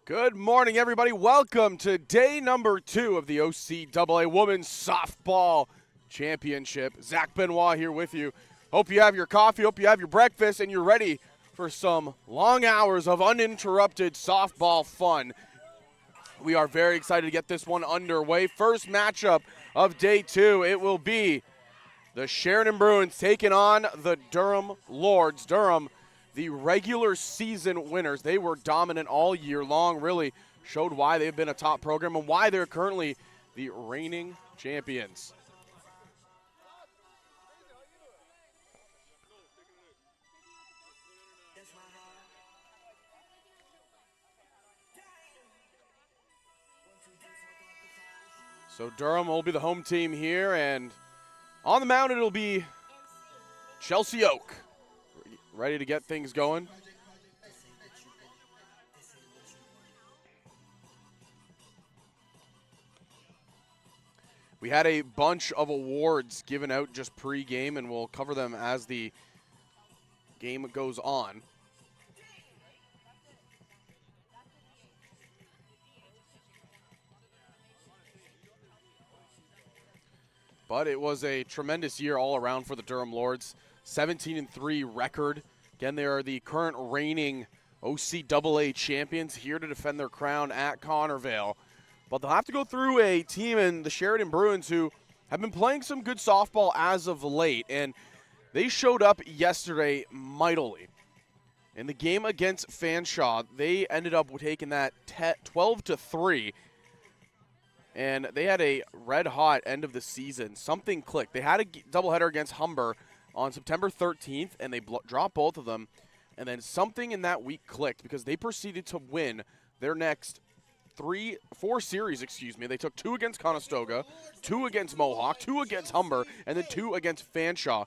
Good morning, everybody. Welcome to day number 2 of the OCAA Women's Softball Championship. Zach Benoit here with you. Hope you have your coffee, hope you have your breakfast, and you're ready for some long hours of uninterrupted softball fun. We are very excited to get this one underway. First matchup of day 2, it will be the Sheridan Bruins taking on the Durham Lords. Durham, the regular season winners. They were dominant all year long, really showed why they've been a top program and why they're currently the reigning champions. So Durham will be the home team here, and on the mound it'll be Chelsea Oak. Ready to get things going. We had a bunch of awards given out just pre-game, and we'll cover them as the game goes on. But it was a tremendous year all around for the Durham Lords. 17-3 record. Again, they are the current reigning OCAA champions, here to defend their crown at Connorvale. But they'll have to go through a team in the Sheridan Bruins who have been playing some good softball as of late, and they showed up yesterday mightily. In the game against Fanshawe, they ended up taking that 12-3, and they had a red-hot end of the season. Something clicked. They had a doubleheader against Humber on September 13th, and they dropped both of them. And then something in that week clicked because they proceeded to win their next four series. They took 2 against Conestoga, 2 against Mohawk, 2 against Humber, and then 2 against Fanshawe.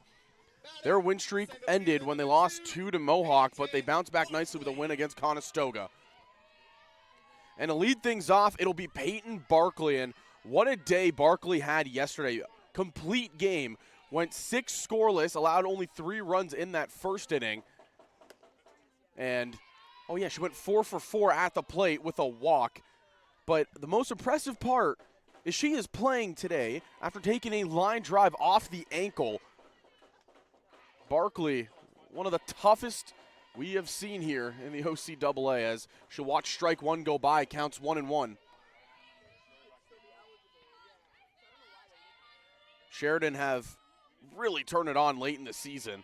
Their win streak ended when they lost 2 to Mohawk, but they bounced back nicely with a win against Conestoga. And to lead things off, it'll be Peyton Barkley. And what a day Barkley had yesterday. Complete game. Went 6 scoreless, allowed only 3 runs in that first inning. And, oh yeah, she went 4 for 4 at the plate with a walk. But the most impressive part is she is playing today after taking a line drive off the ankle. Barkley, one of the toughest we have seen here in the OCAA, as she'll watch strike 1 go by, counts 1-1. Sheridan have really turned it on late in the season.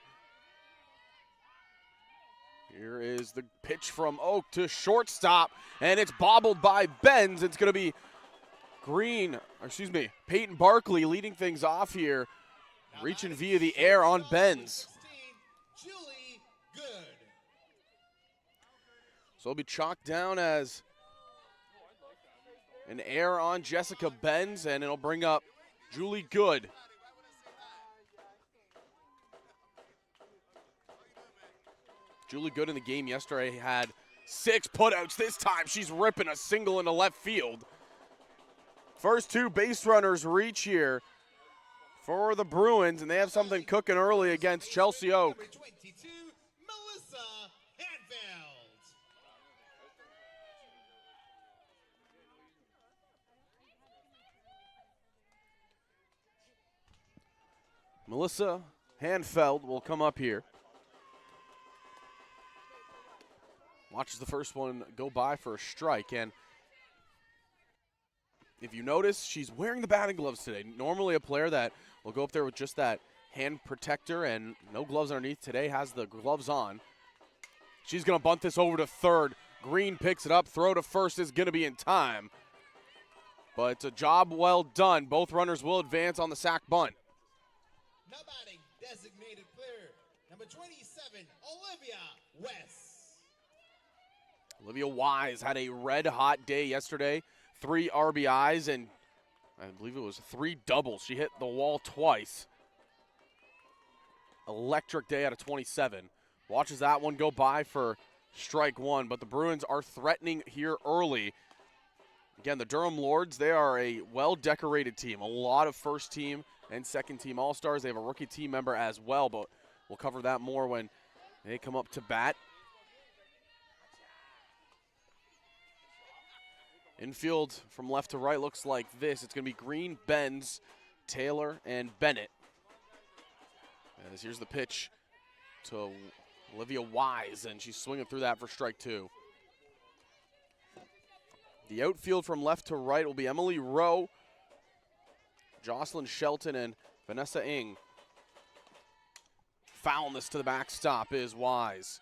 Here is the pitch from Oak to shortstop, and it's bobbled by Benz. It's going to be Peyton Barkley leading things off here, reaching via the air on Benz. So it'll be chalked down as an error on Jessica Benz, and it'll bring up Julie Good. Julie Good in the game yesterday had 6 putouts. This time she's ripping a single into left field. First 2 base runners reach here for the Bruins, and they have something cooking early against Chelsea Oak. Melissa Hanfeld will come up here. Watches the first one go by for a strike, and if you notice, she's wearing the batting gloves today. Normally a player that will go up there with just that hand protector and no gloves underneath, today has the gloves on. She's going to bunt this over to third. Green picks it up. Throw to first is going to be in time. But it's a job well done. Both runners will advance on the sac bunt. Nobody designated player. Number 27, Olivia West. Olivia Wise had a red-hot day yesterday. 3 RBIs and I believe it was 3 doubles. She hit the wall twice. Electric day out of 27. Watches that one go by for strike 1, but the Bruins are threatening here early. Again, the Durham Lords, they are a well-decorated team. A lot of first-team and second-team All-Stars. They have a rookie team member as well, but we'll cover that more when they come up to bat. Infield from left to right looks like this. It's going to be Green, Benz, Taylor, and Bennett. As here's the pitch to Olivia Wise, and she's swinging through that for strike 2. The outfield from left to right will be Emily Rowe, Jocelyn Shelton, and Vanessa Ng. Foulness to the backstop is Wise.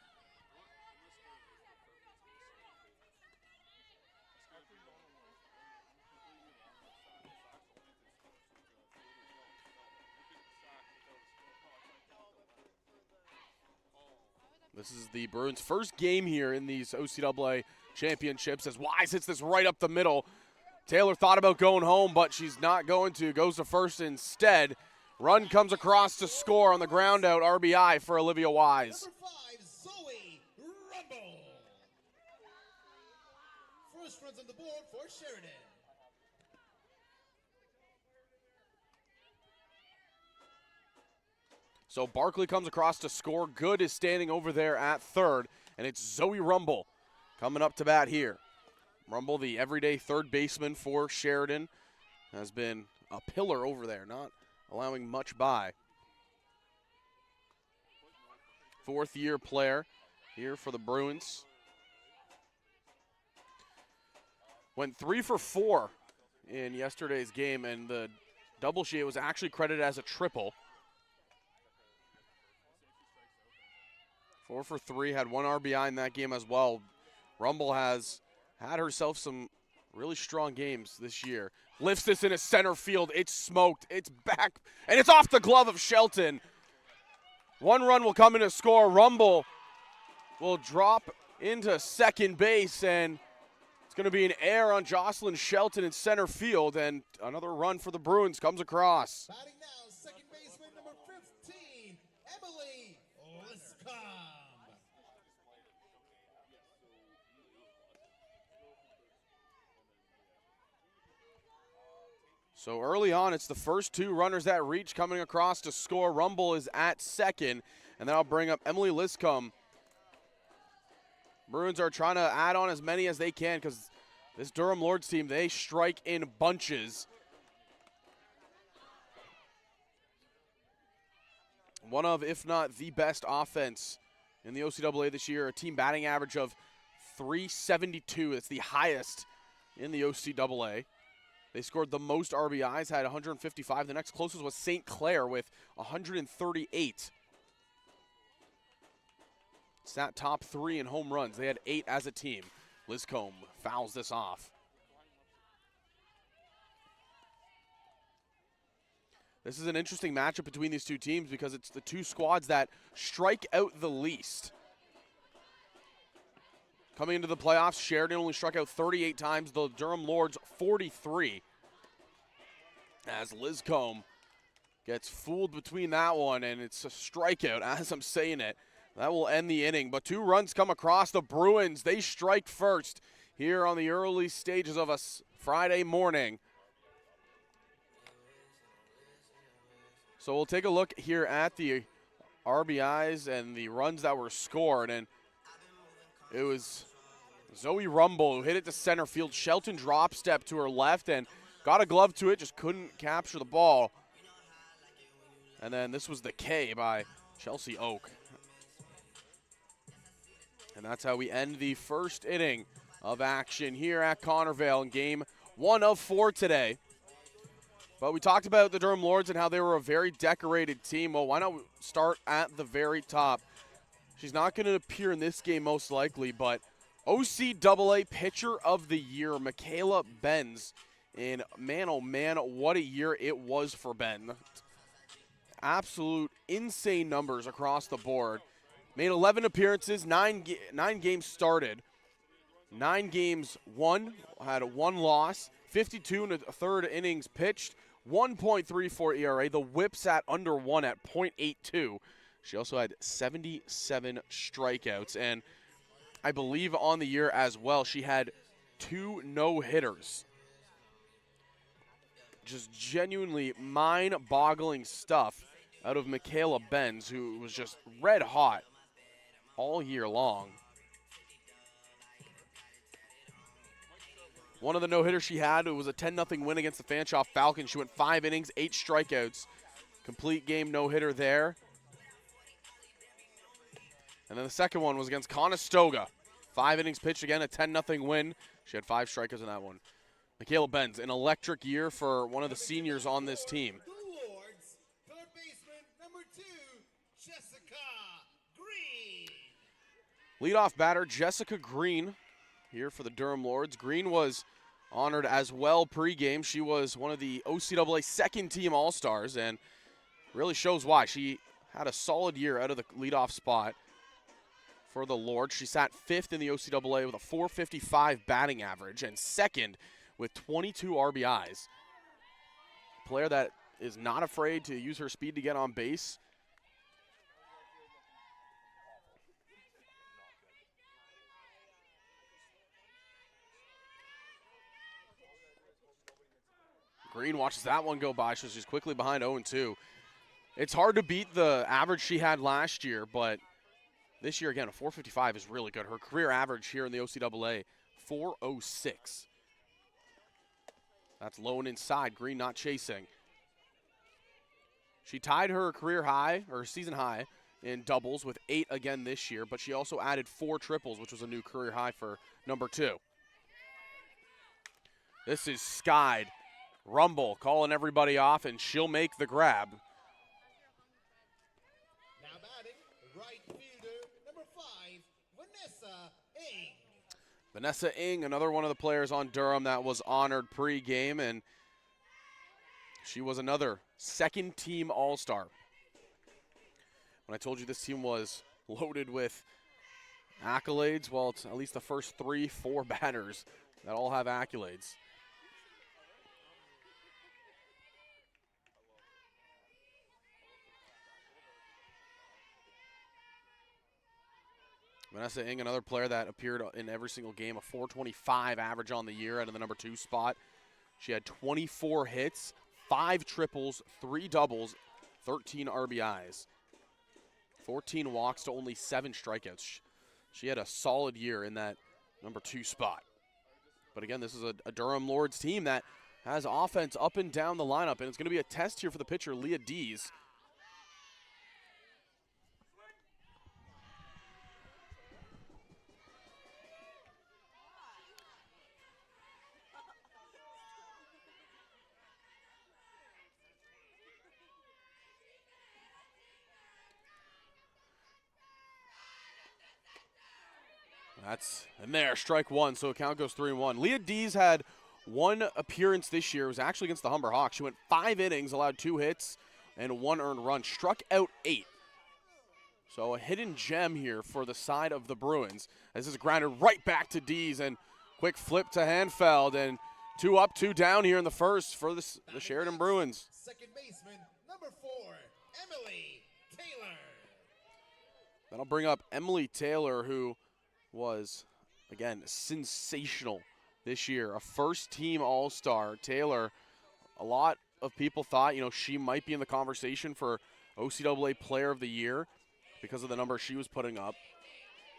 This is the Bruins' first game here in these OCAA championships as Wise hits this right up the middle. Taylor thought about going home, but she's not going to. Goes to first instead. Run comes across to score on the ground out. RBI for Olivia Wise. Number 5, Zoe Rumble. First runs on the board for Sheridan. So Barkley comes across to score. Good is standing over there at third, and it's Zoe Rumble coming up to bat here. Rumble, the everyday third baseman for Sheridan, has been a pillar over there, not allowing much by. Fourth-year player here for the Bruins. Went 3 for 4 in yesterday's game, and the double sheet was actually credited as a triple. 4 for 3, had 1 RBI in that game as well. Rumble has had herself some really strong games this year. Lifts this into center field. It's smoked. It's back, and it's off the glove of Shelton. 1 run will come in to score. Rumble will drop into second base, and it's going to be an error on Jocelyn Shelton in center field, and another run for the Bruins comes across. Batting now, second baseman number 15, Emily Liscombe. So early on, it's the first 2 runners that reach coming across to score. Rumble is at second, and then I'll bring up Emily Liscombe. Bruins are trying to add on as many as they can because this Durham Lords team, they strike in bunches. One of, if not the best offense in the OCAA this year, a team batting average of .372. It's the highest in the OCAA. They scored the most RBIs, had 155. The next closest was St. Clair with 138. It's that top 3 in home runs. They had 8 as a team. Liscombe fouls this off. This is an interesting matchup between these 2 teams because it's the 2 squads that strike out the least. Coming into the playoffs, Sheridan only struck out 38 times. The Durham Lords, 43. As Liscombe gets fooled between that one, and it's a strikeout as I'm saying it. That will end the inning, but 2 runs come across. The Bruins, they strike first here on the early stages of a Friday morning. So we'll take a look here at the RBIs and the runs that were scored, and it was Zoe Rumble who hit it to center field. Shelton drop step to her left and got a glove to it, just couldn't capture the ball. And then this was the K by Chelsea Oak. And that's how we end the first inning of action here at Connorvale in game 1 of 4 today. But we talked about the Durham Lords and how they were a very decorated team. Well, why not start at the very top? She's not going to appear in this game most likely, but OCAA Pitcher of the Year, Michaela Benz. And man, oh man, what a year it was for Ben. Absolute insane numbers across the board. Made 11 appearances, 9 games started. 9 games won, had 1 loss, 52 and a third innings pitched, 1.34 ERA. The whip sat under 1 at .82. She also had 77 strikeouts. And I believe on the year as well, she had 2 no-hitters. Just genuinely mind-boggling stuff out of Michaela Benz, who was just red hot all year long. One of the no-hitters she had, it was a 10-0 win against the Fanshawe Falcons. She went 5 innings, 8 strikeouts. Complete game no-hitter there. And then the second one was against Conestoga. 5 innings pitched, again, a 10-0 win. She had 5 strikeouts in that one. Michaela Benz, an electric year for one of the seniors on this team. The Lords, third baseman number 2, Jessica Green. Leadoff batter Jessica Green here for the Durham Lords. Green was honored as well pregame. She was one of the OCAA second-team All-Stars and really shows why. She had a solid year out of the leadoff spot for the Lords. She sat 5th in the OCAA with a .455 batting average and 2nd with 22 RBIs. A player that is not afraid to use her speed to get on base. Green watches that one go by, so she's quickly behind 0-2. It's hard to beat the average she had last year, but this year, again, a .455 is really good. Her career average here in the OCAA, .406. That's low and inside. Green not chasing. She tied her career high, or season high, in doubles with 8 again this year, but she also added 4 triples, which was a new career high for number 2. This is skied. Rumble calling everybody off, and she'll make the grab. Now batting, right fielder number 5, Vanessa Ng. Vanessa Ng, another one of the players on Durham that was honored pre-game, and she was another second-team All-Star. When I told you this team was loaded with accolades, well, it's at least the first 3-4 batters that all have accolades. Vanessa Ng, another player that appeared in every single game, a .425 average on the year out of the number 2 spot. She had 24 hits, 5 triples, 3 doubles, 13 RBIs, 14 walks to only 7 strikeouts. She had a solid year in that number 2 spot. But again, this is a Durham Lords team that has offense up and down the lineup, and it's going to be a test here for the pitcher, Leah Dees. That's in there, strike 1, so count goes 3-1. Leah Dees had 1 appearance this year. It was actually against the Humber Hawks. She went 5 innings, allowed 2 hits, and 1 earned run. Struck out 8. So a hidden gem here for the side of the Bruins. This is grounded right back to Dees, and quick flip to Hanfeld, and 2 up, 2 down here in the first for the Sheridan Bruins. Second baseman number 4, Emily Taylor. Then I'll bring up Emily Taylor, who was, again, sensational this year. A first-team All-Star. Taylor, a lot of people thought, she might be in the conversation for OCAA Player of the Year because of the number she was putting up.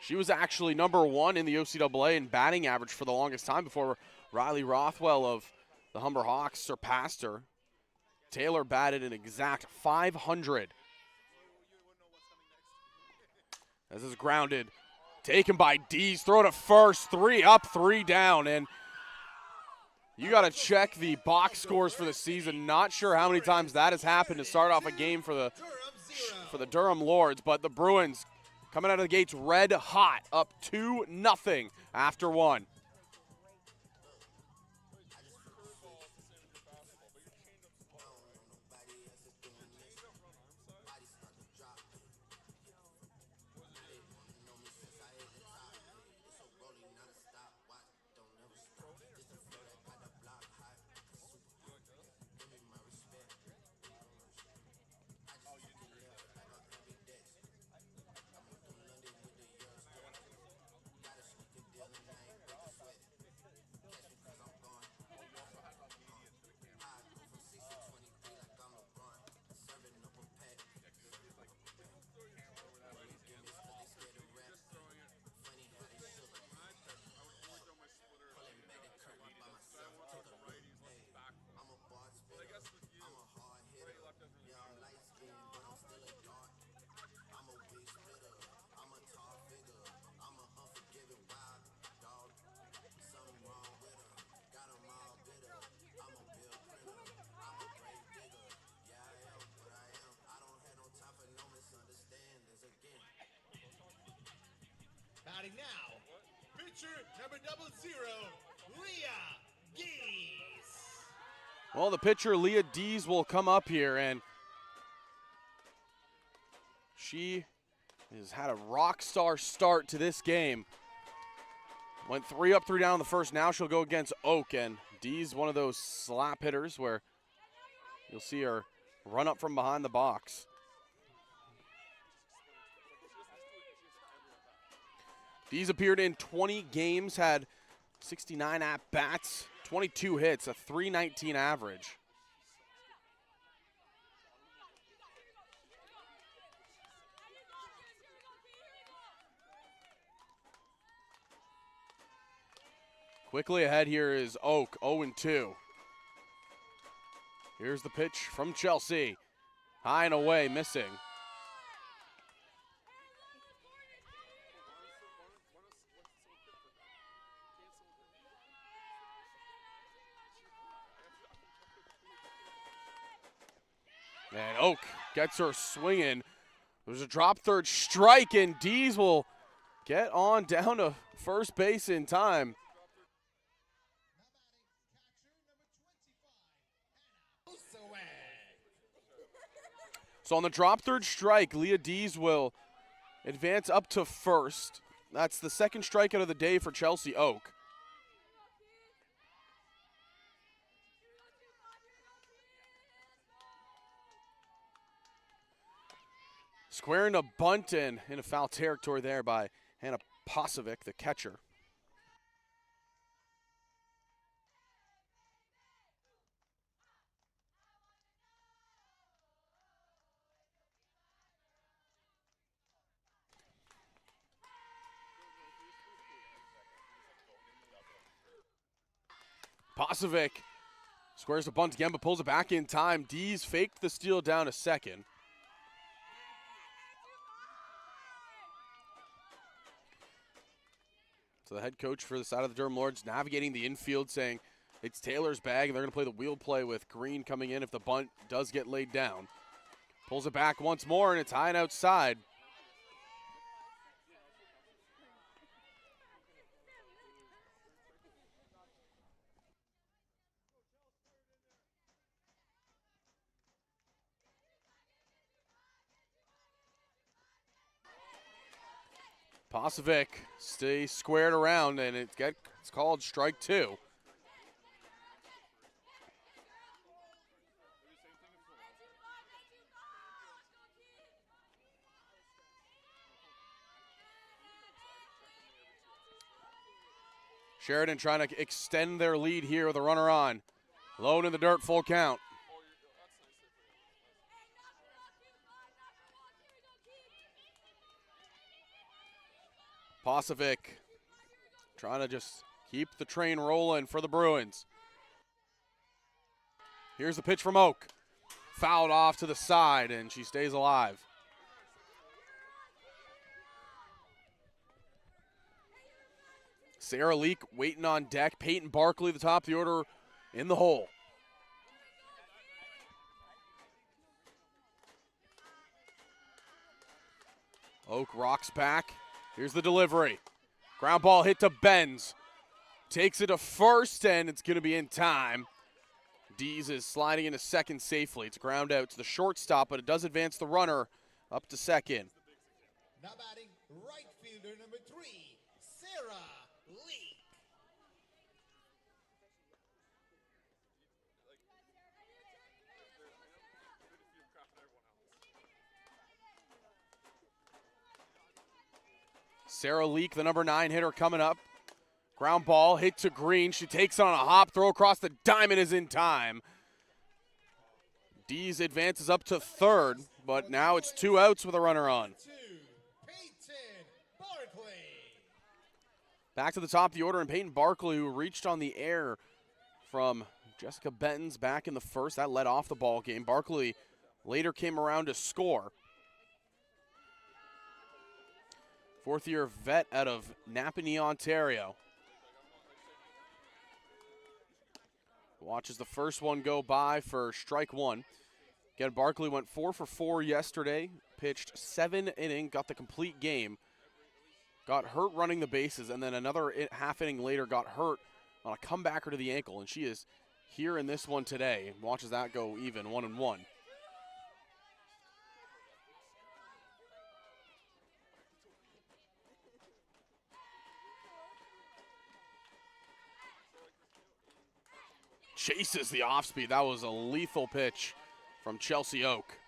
She was actually number 1 in the OCAA in batting average for the longest time before Riley Rothwell of the Humber Hawks surpassed her. Taylor batted an exact .500. As is grounded. Taken by Dees, throw to first, 3 up, 3 down, and you got to check the box scores for the season. Not sure how many times that has happened to start off a game for the Durham Lords, but the Bruins coming out of the gates red hot, up 2-0 after 1. now, pitcher number 00, Leah Geese. Well, the pitcher, Leah Dees, will come up here, and she has had a rock star start to this game. Went 3 up, 3 down in the first. Now she'll go against Oak, and Dees, one of those slap hitters where you'll see her run up from behind the box. Dees appeared in 20 games, had 69 at-bats, 22 hits, a .319 average. Quickly ahead here is Oak, 0-2. Here's the pitch from Chelsea. High and away, missing. And Oak gets her swinging. There's a drop third strike, and Dees will get on down to first base in time. So on the drop third strike, Leah Dees will advance up to first. That's the second strikeout of the day for Chelsea Oak. Squaring a bunt and in a foul territory there by Hannah Pasovic, the catcher. Pasovic squares the bunt again, but pulls it back in time. Dees faked the steal down to second. So the head coach for the side of the Durham Lords navigating the infield, saying it's Taylor's bag, and they're going to play the wheel play with Green coming in if the bunt does get laid down. Pulls it back once more, and it's high and outside. Pasovic stays squared around, and it's called strike two. Sheridan trying to extend their lead here with a runner on. Low in the dirt, full count. Pasovic trying to just keep the train rolling for the Bruins. Here's the pitch from Oak. Fouled off to the side, and she stays alive. Sarah Leak waiting on deck. Peyton Barkley, the top of the order, in the hole. Oak rocks back. Here's the delivery. Ground ball hit to Benz. Takes it to first, and it's going to be in time. Dees is sliding into second safely. It's a ground out to the shortstop, but it does advance the runner up to second. Now batting right fielder number 3, Sarah Leak. Sarah Leak, the number 9 hitter, coming up. Ground ball hit to Green. She takes on a hop, throw across the diamond is in time. Dees advances up to third, but now it's 2 outs with a runner on. Peyton Barkley. Back to the top of the order, and Peyton Barkley, who reached on the air from Jessica Benton's back in the first. That led off the ball game. Barkley later came around to score. Fourth-year vet out of Napanee, Ontario. Watches the first one go by for strike one. Again, Barkley went 4 for 4 yesterday, pitched 7 innings, got the complete game. got hurt running the bases, and then another half inning later got hurt on a comebacker to the ankle, and she is here in this one today. Watches that go even, 1-1. Chases the off speed. That was a lethal pitch from Chelsea Oak.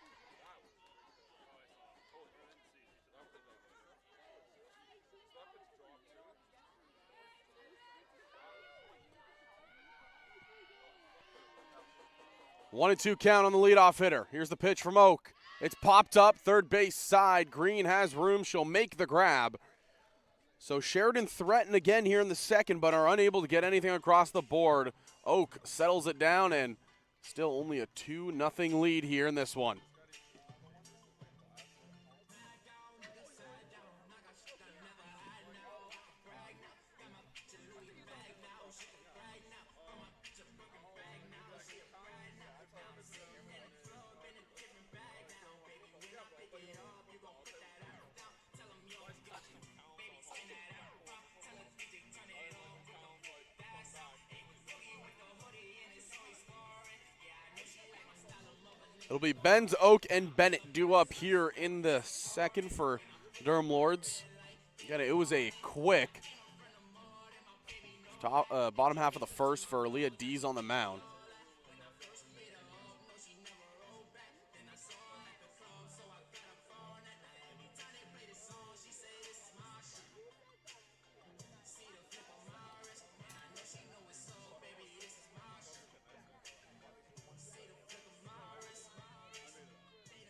One and two count on the leadoff hitter. Here's the pitch from Oak. It's popped up, third base side. Green has room. She'll make the grab. So Sheridan threaten again here in the second, but are unable to get anything across the board. Oak settles it down, and still only a 2-0 lead here in this one. It'll be Benz, Oak, and Bennett due up here in the second for Durham Lords. Again, it was a quick bottom half of the first for Leah Dees on the mound.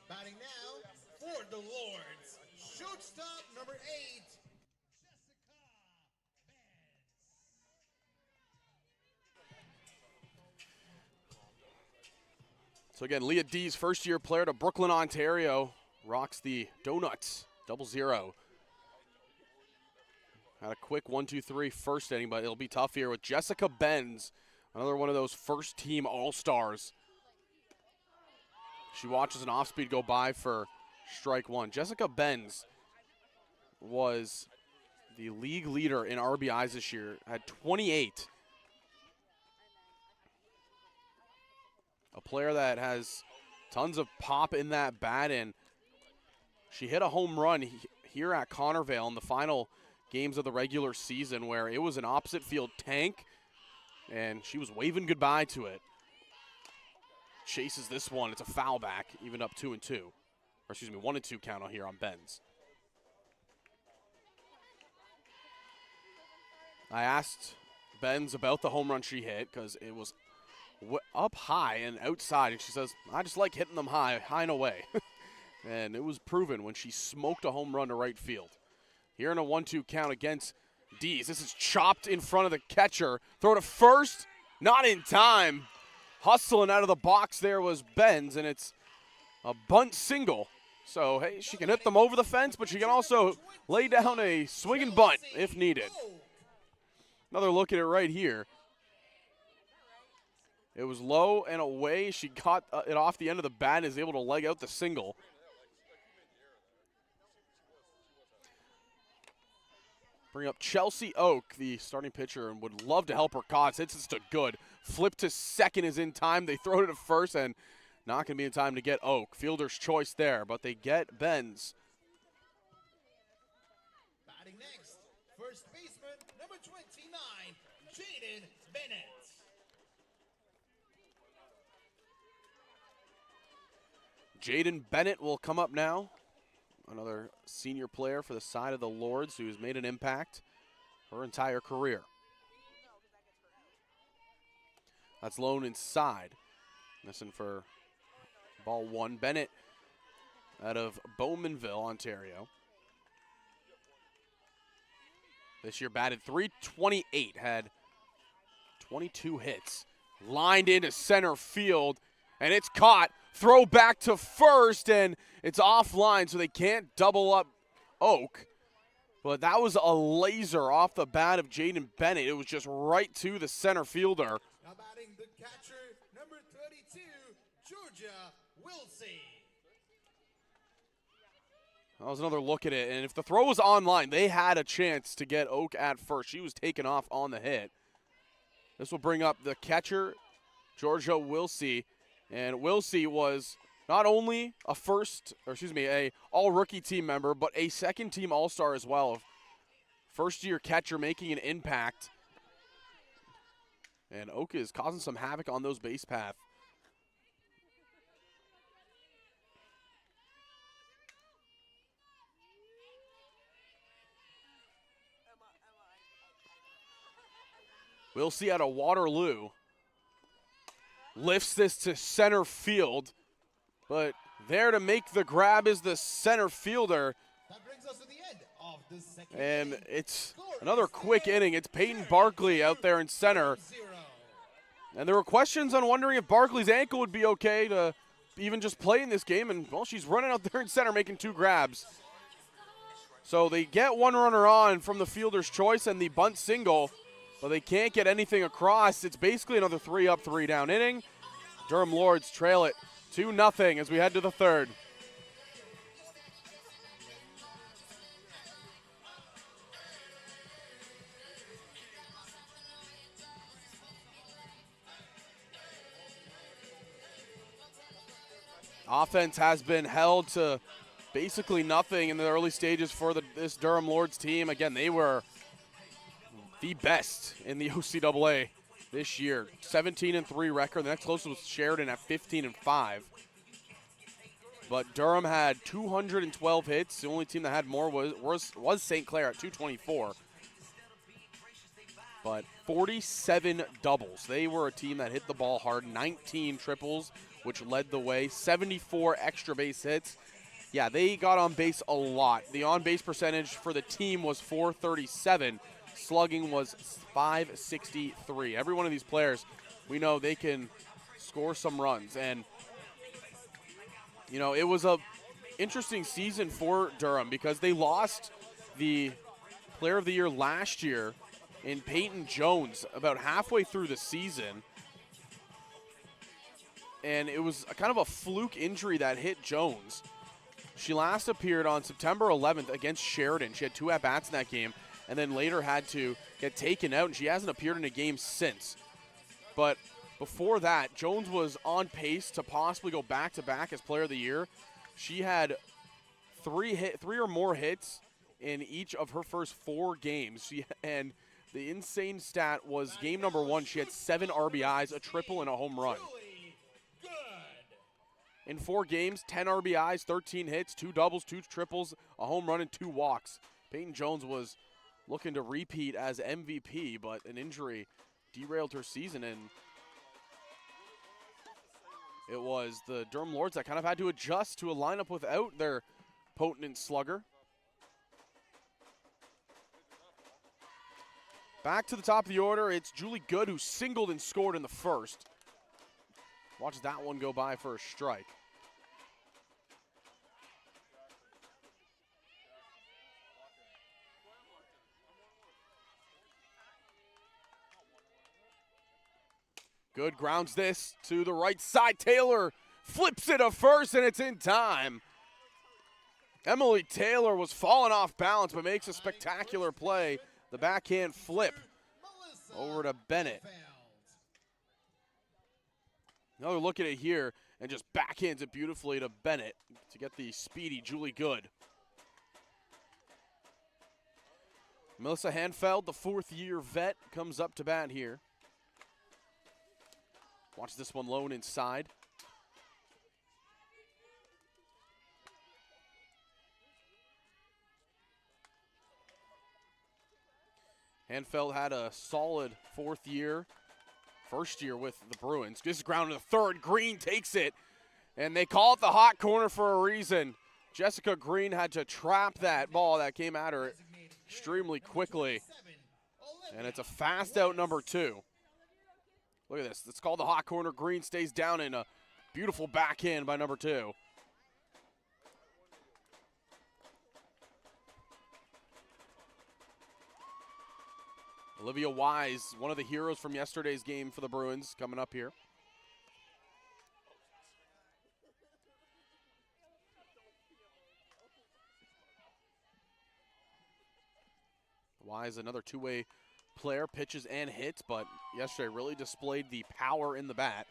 Batting now for the Lords, shortstop number 8, So again, Leah Dees, first-year player to Brooklyn, Ontario, rocks the Donuts 0-0. Had a quick 1-2-3 first inning, but it'll be tough here with Jessica Benz, another one of those first-team All-Stars. She watches an off-speed go by for strike one. Jessica Benz was the league leader in RBIs this year, had 28. A player that has tons of pop in that bat, and she hit a home run here at Connorvale in the final games of the regular season where it was an opposite field tank, and she was waving goodbye to it. Chases this one. It's a foul back, even up 2-2. Or excuse me, 1-2 count on here on Benz. I asked Benz about the home run she hit because it was up high and outside, and she says, I just like hitting them high and away. And it was proven when she smoked a home run to right field. Here in a 1-2 count against Dees. This is chopped in front of the catcher. Throw to first, not in time. Hustling out of the box there was Benz, and it's a bunt single. So, hey, she can hit them over the fence, but she can also lay down a swinging bunt if needed. Another look at it right here. It was low and away. She caught it off the end of the bat and is able to leg out the single. Bring up Chelsea Oak, the starting pitcher, and would love to help her cause. Hits it to good. Flip to second is in time. They throw it to first, and not going to be in time to get Oak. Fielder's choice there, but they get Benz. batting next, first baseman number 29, Jaden Bennett. Jaden Bennett will come up now. Another senior player for the side of the Lords who has made an impact her entire career. That's low inside. Missing for ball one. Bennett out of Bowmanville, Ontario. This year batted .328, had 22 hits. Lined into center field, and it's caught. Throw back to first, and it's offline, so they can't double up Oak. But that was a laser off the bat of Jaden Bennett. It was just right to the center fielder. Now batting the catcher, number 32, Georgia Wilsey. That was another look at it, and if the throw was online, they had a chance to get Oak at first. She was taken off on the hit. This will bring up the catcher, Georgia Wilsey, and Wilsey was not only a all-rookie team member, but a second-team all-star as well. First-year catcher making an impact. And Oak is causing some havoc on those base paths. Wilsey out of Waterloo. Lifts this to center field. But there to make the grab is the center fielder. That brings us to the end of the second And inning. it's another quick inning. It's Peyton Barkley out there in center. 0. And there were questions on wondering if Barkley's ankle would be okay to even just play in this game. And, well, she's running out there in center making 2 grabs. So they get one runner on from the fielder's choice and the bunt single, but they can't get anything across. It's basically another 3-up, 3-down inning. Durham Lords trail it 2-0 as we head to the third. Offense has been held to basically nothing in the early stages for this Durham Lords team. Again, they were the best in the OCAA this year. 17-3 record. The next closest was Sheridan at 15-5. But Durham had 212 hits. The only team that had more was St. Clair at 224. But 47 doubles. They were a team that hit the ball hard. 19 triples, which led the way. 74 extra base hits. Yeah, they got on base a lot. The on-base percentage for the team was .437. Slugging was .563. Every one of these players, we know they can score some runs. And, you know, it was a interesting season for Durham because they lost the Player of the Year last year in Peyton Jones about halfway through the season. And it was kind of a fluke injury that hit Jones. She last appeared on September 11th against Sheridan. She had 2 at-bats in that game and then later had to get taken out, and she hasn't appeared in a game since. But before that, Jones was on pace to possibly go back-to-back as Player of the Year. She had 3 or more hits in each of her first 4 games. And the insane stat was game number 1, she had 7 RBIs, a triple, and a home run. In 4 games, 10 RBIs, 13 hits, 2 doubles, 2 triples, a home run, and 2 walks. Peyton Jones was looking to repeat as MVP, but an injury derailed her season, and it was the Durham Lords that kind of had to adjust to a lineup without their potent slugger. Back to the top of the order, it's Julie Good who singled and scored in the first. Watch that one go by for a strike. Good grounds this to the right side. Taylor flips it to first, and it's in time. Emily Taylor was falling off balance, but makes a spectacular play. The backhand flip over to Bennett. Another look at it here, and just backhands it beautifully to Bennett to get the speedy Julie Good. Melissa Hanfeld, the 4th-year vet, comes up to bat here. Watch this one lone inside. Hanfeld had a solid 4th year, first year with the Bruins. This is ground to the third. Green takes it, and they call it the hot corner for a reason. Jessica Green had to trap that ball that came at her extremely quickly, and it's a fast out number 2. Look at this. It's called the hot corner. Green stays down in a beautiful backhand by number 2. Olivia Wise, one of the heroes from yesterday's game for the Bruins, coming up here. Wise, another two-way player, pitches and hits, but yesterday really displayed the power in the bat.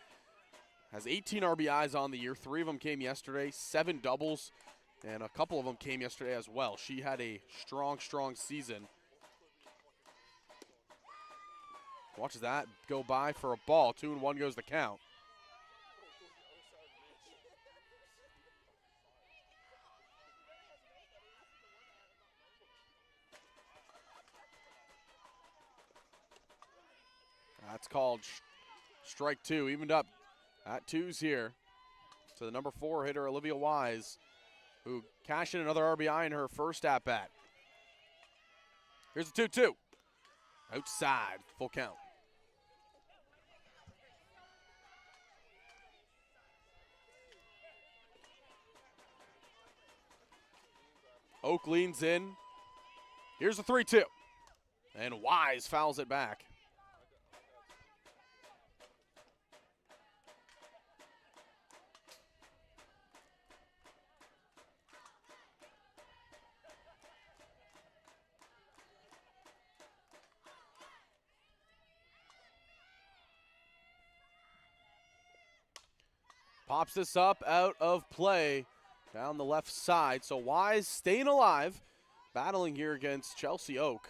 Has 18 RBIs on the year. 3 of them came yesterday, 7 doubles, and a couple of them came yesterday as well. She had a strong, strong season. Watches that go by for a ball. 2-1 goes the count. That's called strike 2, evened up at 2s here to the number 4 hitter, Olivia Wise, who cashed in another RBI in her first at-bat. Here's the 2-2. Outside, full count. Oak leans in. Here's the 3-2. And Wise fouls it back. Pops this up out of play down the left side. So Wise staying alive, battling here against Chelsea Oak.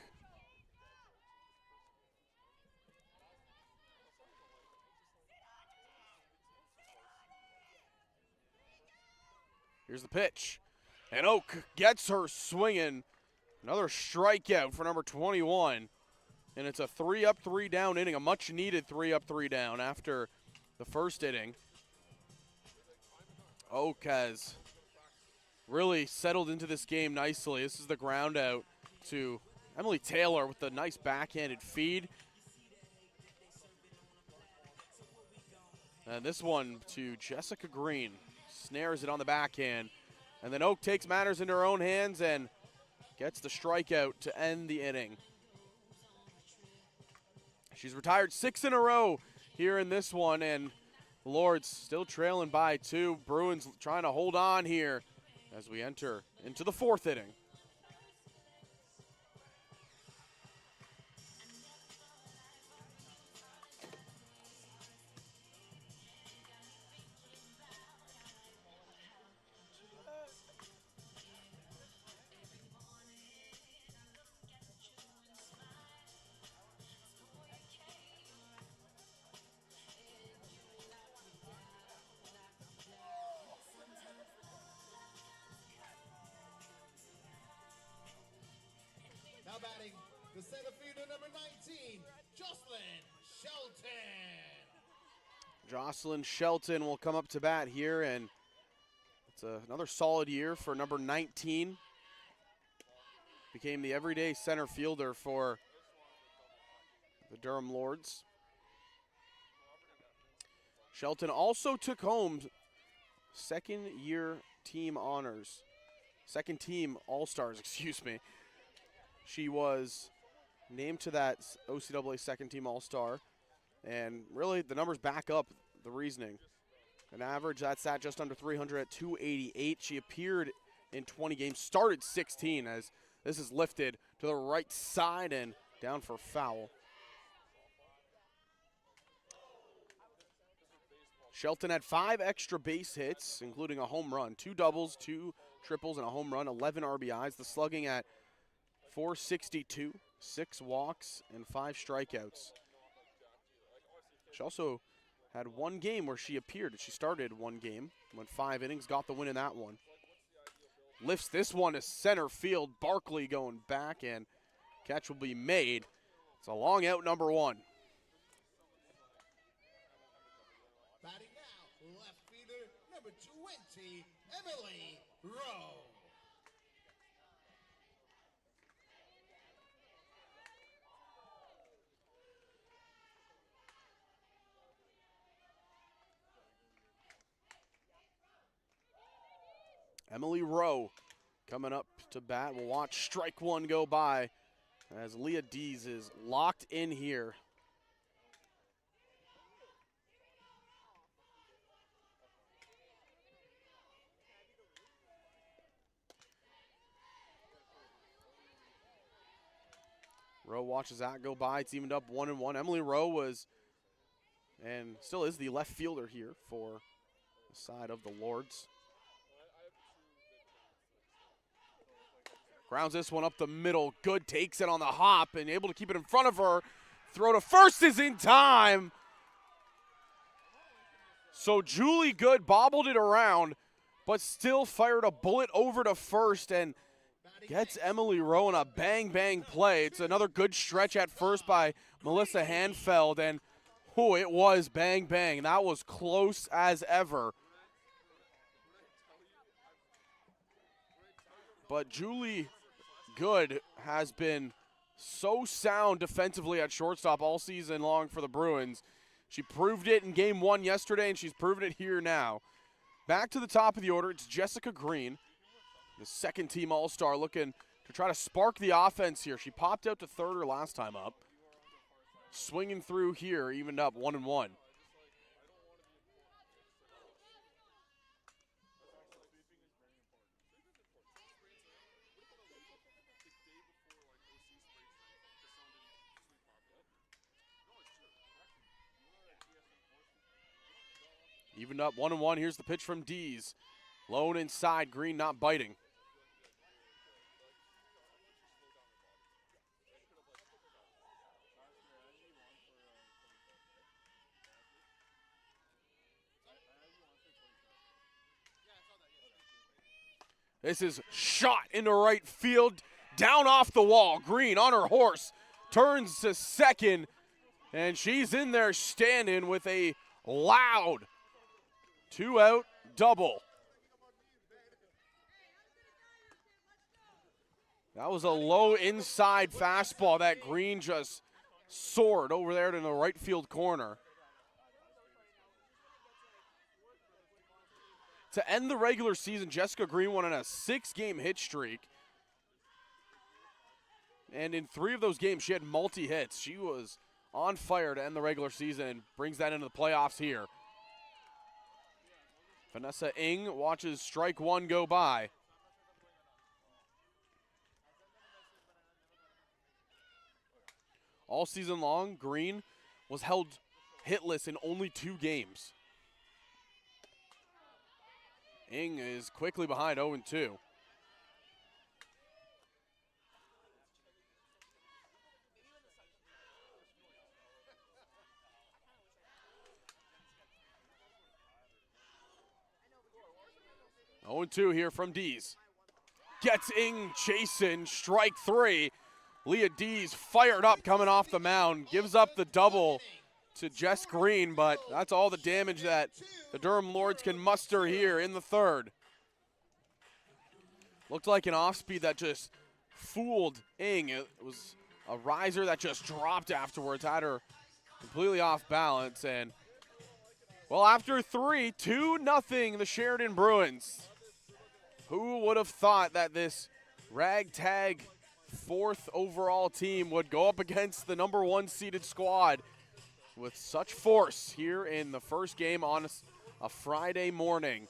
Here's the pitch. And Oak gets her swinging. Another strikeout for number 21. And it's a 3-up, 3-down inning, a much-needed 3-up, 3-down after the first inning. Oak has really settled into this game nicely. This is the ground out to Emily Taylor with the nice backhanded feed. And this one to Jessica Green. Snares it on the backhand. And then Oak takes matters into her own hands and gets the strikeout to end the inning. She's retired 6 in a row here in this one, and Lords still trailing by 2. Bruins trying to hold on here as we enter into the 4th inning. Now batting, the center fielder, number 19, Jocelyn Shelton. Jocelyn Shelton will come up to bat here, and it's another solid year for number 19. Became the everyday center fielder for the Durham Lords. Shelton also took home second-year team honors. Second team All-Stars, excuse me. She was named to that OCAA second team All-Star, and really the numbers back up the reasoning. An average that's at just under 300 at 288. She appeared in 20 games, started 16 as this is lifted to the right side and down for foul. Shelton had 5 extra base hits, including a home run, 2 doubles, 2 triples, and a home run, 11 RBIs. The slugging at .462, 6 walks, and 5 strikeouts. She also had 1 game where she appeared. She started 1 game, went 5 innings, got the win in that one. Lifts this one to center field. Barkley going back, and catch will be made. It's a long out, number 1. Batting now, left fielder, number 20, Emily Rowe. Emily Rowe coming up to bat. We'll watch strike 1 go by as Leah Dees is locked in here. Rowe watches that go by. It's evened up 1-1. Emily Rowe was, and still is, the left fielder here for the side of the Lords. Grounds this one up the middle. Good, takes it on the hop and able to keep it in front of her. Throw to first is in time. So Julie Good bobbled it around, but still fired a bullet over to first and gets Emily Rowe in a bang-bang play. It's another good stretch at first by Melissa Hanfeld, and it was bang-bang. That was close as ever. But Julie Good has been so sound defensively at shortstop all season long for the Bruins. She proved it in game 1 yesterday, and she's proven it here now. Back to the top of the order, it's Jessica Green, the second-team All-Star, looking to try to spark the offense here. She popped out to third her last time up. Swinging through here, evened up 1-1. Evened up 1-1. Here's the pitch from Dees. Low and inside, Green not biting. This is shot into right field, down off the wall. Green on her horse, turns to second, and she's in there standing with a loud 2-out double. That was a low inside fastball that Green just soared over there to the right field corner. To end the regular season, Jessica Green went on a 6-game hit streak. And in 3 of those games, she had multi-hits. She was on fire to end the regular season and brings that into the playoffs here. Vanessa Ng watches strike 1 go by. All season long, Green was held hitless in only 2 games. Ng is quickly behind 0-2. Oh, 2 here from Dees. Gets Ng chasing, strike 3. Leah Dees fired up coming off the mound, gives up the double to Jess Green, but that's all the damage that the Durham Lords can muster here in the 3rd. Looked like an off-speed that just fooled Ng. It was a riser that just dropped afterwards, had her completely off balance, and well, after 3, 2-0 the Sheridan Bruins. Who would have thought that this ragtag 4th overall team would go up against the number 1 seeded squad with such force here in the first game on a Friday morning.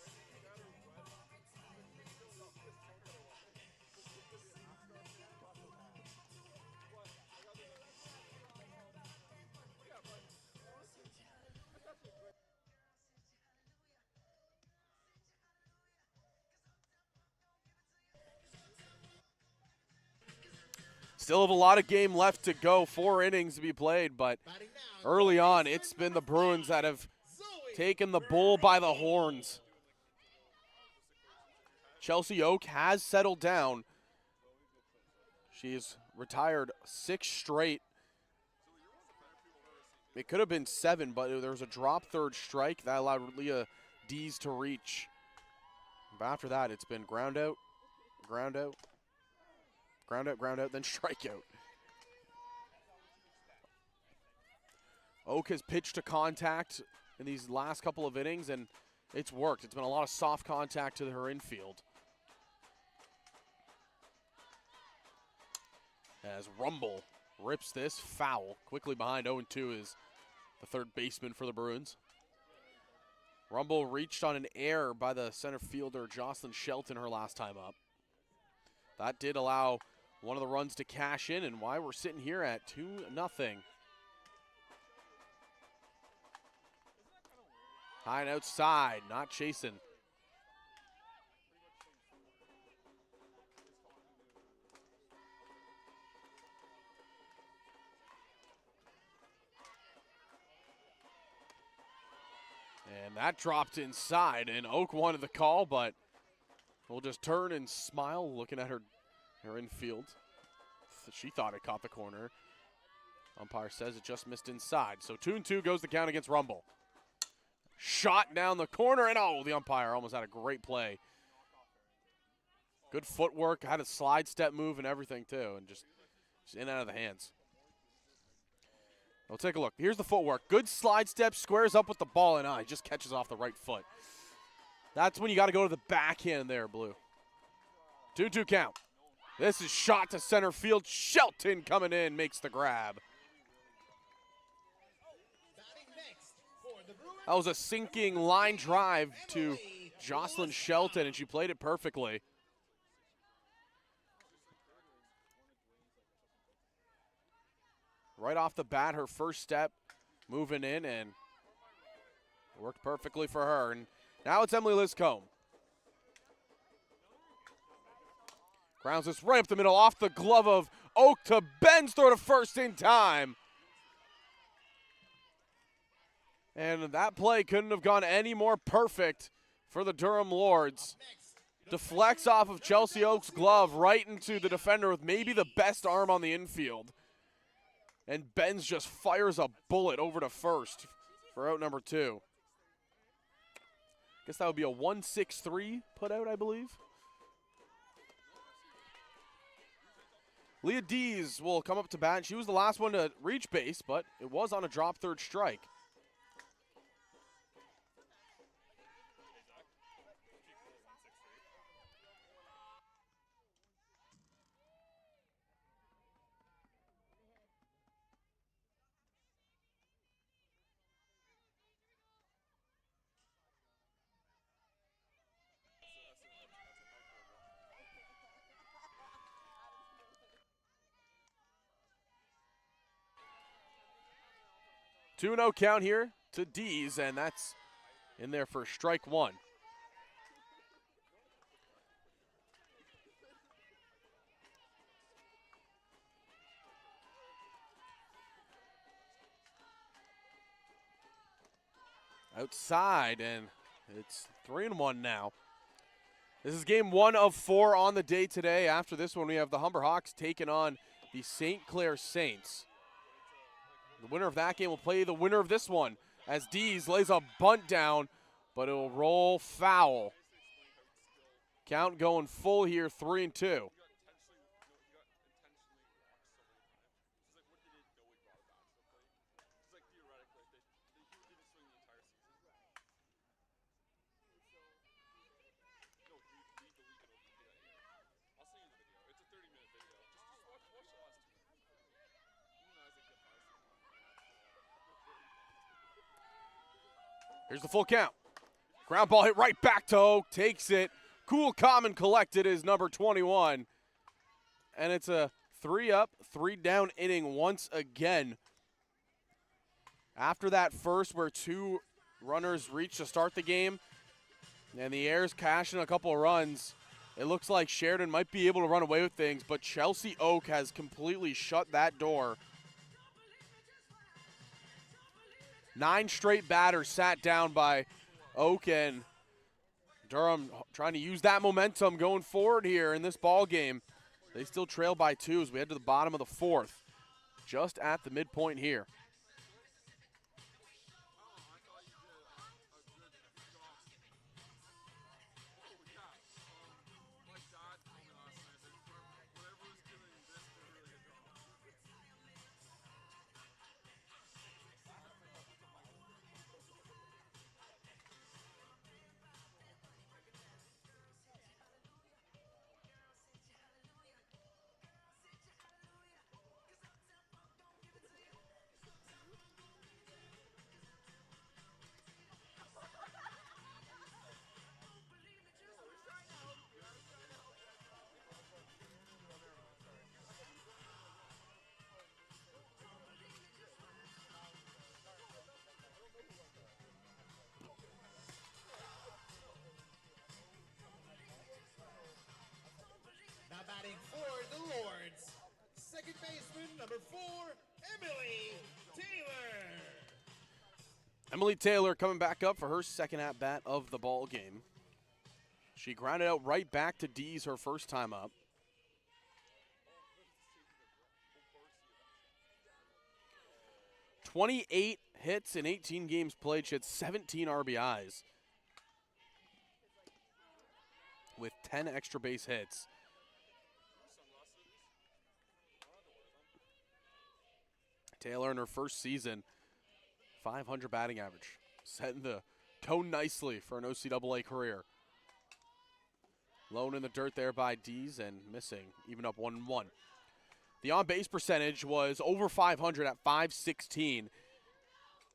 Still have a lot of game left to go, 4 innings to be played, but early on, it's been the Bruins that have taken the bull by the horns. Chelsea Oak has settled down. She's retired 6 straight. It could have been 7, but there was a drop 3rd strike that allowed Leah Dees to reach. But after that, it's been ground out, ground out, ground out, ground out, then strikeout. Oak has pitched to contact in these last couple of innings, and it's worked. It's been a lot of soft contact to her infield. As Rumble rips this foul. Quickly behind 0-2 is the 3rd baseman for the Bruins. Rumble reached on an error by the center fielder Jocelyn Shelton her last time up. That did allow one of the runs to cash in and why we're sitting here at 2-0. High and outside, not chasing. And that dropped inside, and Oak wanted the call, but we'll just turn and smile looking at her infield. She thought it caught the corner. Umpire says it just missed inside. So 2-2 goes the count against Rumble. Shot down the corner, and oh, the umpire almost had a great play. Good footwork, had a slide step move and everything too, and just in and out of the hands. We'll take a look. Here's the footwork. Good slide step, squares up with the ball, and he just catches off the right foot. That's when you got to go to the backhand there, Blue. 2-2 count. This is shot to center field. Shelton coming in, makes the grab. That was a sinking line drive to Jocelyn Shelton, and she played it perfectly. Right off the bat, her first step, moving in, and it worked perfectly for her. And now it's Emily Liscombe. Grounds this right up the middle, off the glove of Oak to Ben's throw to first in time. And that play couldn't have gone any more perfect for the Durham Lords. Deflects off of Chelsea Oak's glove right into the defender with maybe the best arm on the infield. And Benz just fires a bullet over to first for out number 2. Guess that would be a 1-6-3 put out, I believe. Leah Dees will come up to bat. She was the last one to reach base, but it was on a drop third strike. Two 2-0 count here to Dees, and that's in there for strike 1. Outside, and it's 3-1 now. This is game 1 of 4 on the day today. After this one, we have the Humber Hawks taking on the St. Clair Saints. The winner of that game will play the winner of this one as Dees lays a bunt down, but it'll roll foul. Count going full here, 3-2. Here's the full count. Ground ball hit right back to Oak, takes it. Cool, calm, and collected is number 21. And it's a 3-up, 3-down inning once again. After that first where 2 runners reached to start the game, and the Airs cashing a couple of runs, it looks like Sheridan might be able to run away with things, but Chelsea Oak has completely shut that door. 9 straight batters sat down by Oak, and Durham trying to use that momentum going forward here in this ball game. They still trail by 2 as we head to the bottom of the 4th, just at the midpoint here. number 4, Emily Taylor. Emily Taylor coming back up for her second at-bat of the ball game. She grounded out right back to Dees her first time up. "28 hits in 18 games played. She had 17 RBIs with 10 extra base hits. Taylor in her first season, .500 batting average, setting the tone nicely for an OCAA career. Lone in the dirt there by Dees and missing, even up 1-1. The on-base percentage was over .500 at .516,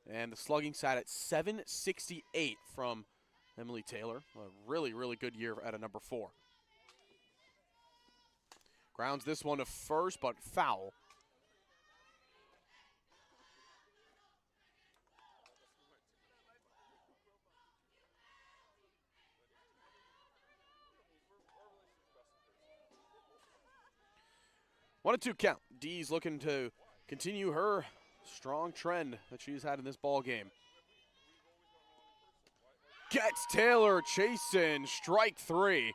and the slugging sat at .768 from Emily Taylor. A really, really good year at a number 4. Grounds this one to first, but foul. One and two count. Dees looking to continue her strong trend that she's had in this ball game. Gets Taylor chasing, strike 3.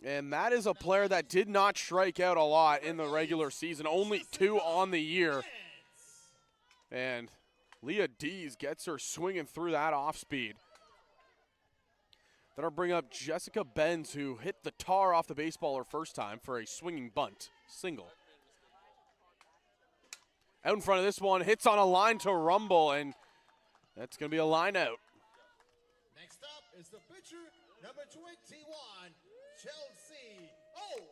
And that is a player that did not strike out a lot in the regular season, only 2 on the year. And Leah Dees gets her swinging through that off speed. Then I'll bring up Jessica Benz, who hit the tar off the baseball her first time for a swinging bunt single. Out in front of this one, hits on a line to Rumble, and that's going to be a line out. Next up is the pitcher, number 21, Chelsea Oak.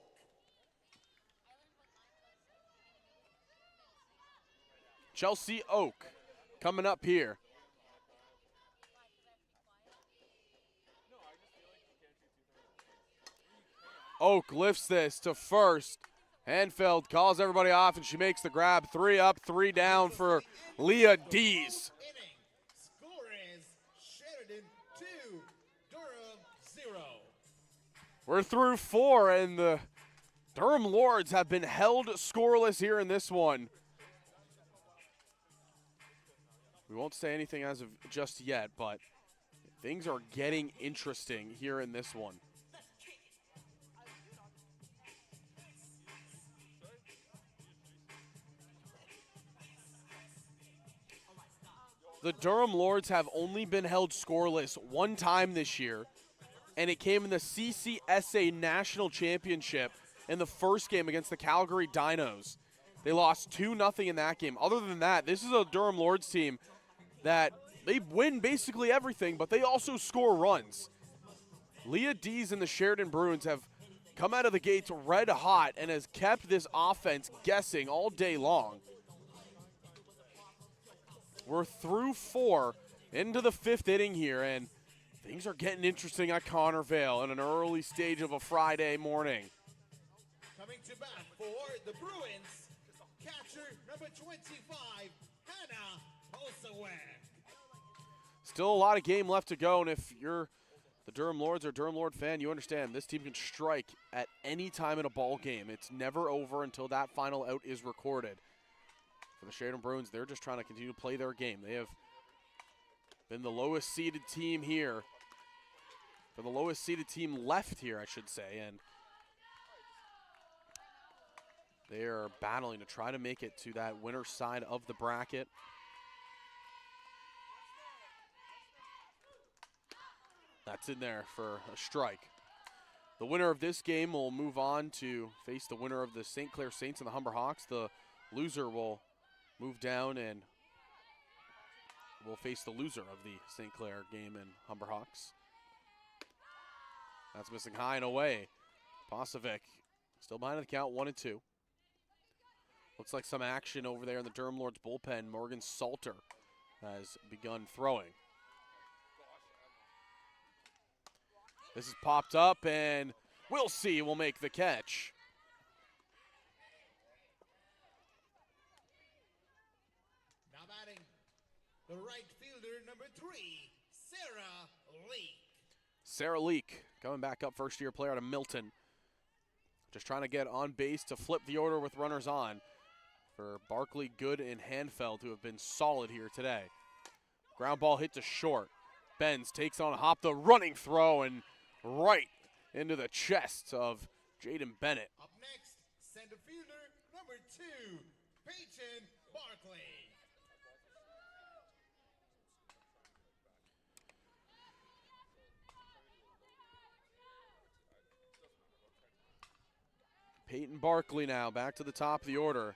Chelsea Oak coming up here. Oak lifts this to first. Hanfeld calls everybody off, and she makes the grab. 3 up, 3 down for Leah Dees. Inning. Score is Sheridan 2, Durham 0. We're through 4, and the Durham Lords have been held scoreless here in this one. We won't say anything as of just yet, but things are getting interesting here in this one. The Durham Lords have only been held scoreless one time this year, and it came in the CCSA National Championship in the first game against the Calgary Dinos. They lost 2-0 in that game. Other than that, this is a Durham Lords team that they win basically everything, but they also score runs. Leah Dees and the Sheridan Bruins have come out of the gates red hot and has kept this offense guessing all day long. We're through 4 into the 5th inning here, and things are getting interesting at Connorvale in an early stage of a Friday morning. Coming to bat for the Bruins, catcher number 25, Hannah Osawek. Still a lot of game left to go, and if you're the Durham Lords or Durham Lord fan, you understand this team can strike at any time in a ball game. It's never over until that final out is recorded. For the Sheridan Bruins, they're just trying to continue to play their game. They have been the lowest seeded team here. For the lowest seeded team left here, I should say, and they are battling to try to make it to that winner's side of the bracket. That's in there for a strike. The winner of this game will move on to face the winner of the St. Clair Saints and the Humber Hawks. The loser will move down and will face the loser of the St. Clair game and Humber Hawks. That's missing high and away. Pasovic still behind the count, 1-2. Looks like some action over there in the Durham Lords bullpen. Morgan Salter has begun throwing. This is popped up, and we'll see. We'll make the catch. Now batting, the right fielder, number 3, Sarah Leak. Sarah Leak coming back up, first-year player out of Milton. Just trying to get on base to flip the order with runners on. for Barkley, Good, and Hanfeld, who have been solid here today. Ground ball hit to short. Benz takes on a hop, the running throw, and right into the chest of Jaden Bennett. Up next, center fielder number 2, Peyton Barkley. Peyton Barkley now back to the top of the order.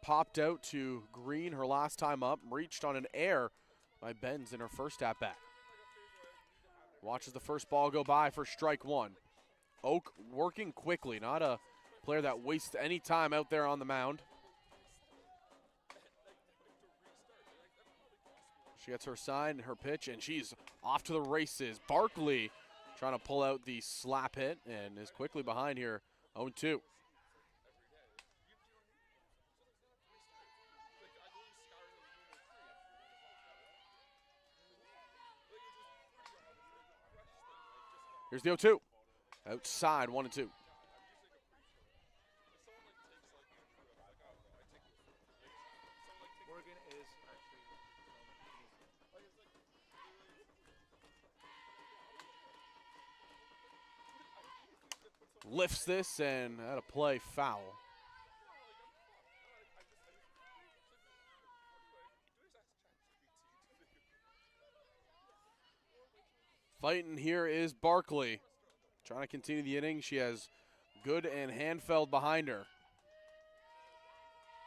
Popped out to Green her last time up, reached on an air by Benz in her first at-bat. Watches the first ball go by for strike one. Oak working quickly, not a player that wastes any time out there on the mound. She gets her sign, her pitch, and she's off to the races. Barkley trying to pull out the slap hit and is quickly behind here, 0-2. Here's the 0-2. Outside, 1-2. Lifts this and out of play, foul. Fighting here is Barkley. Trying to continue the inning. She has Good and Hanfeld behind her.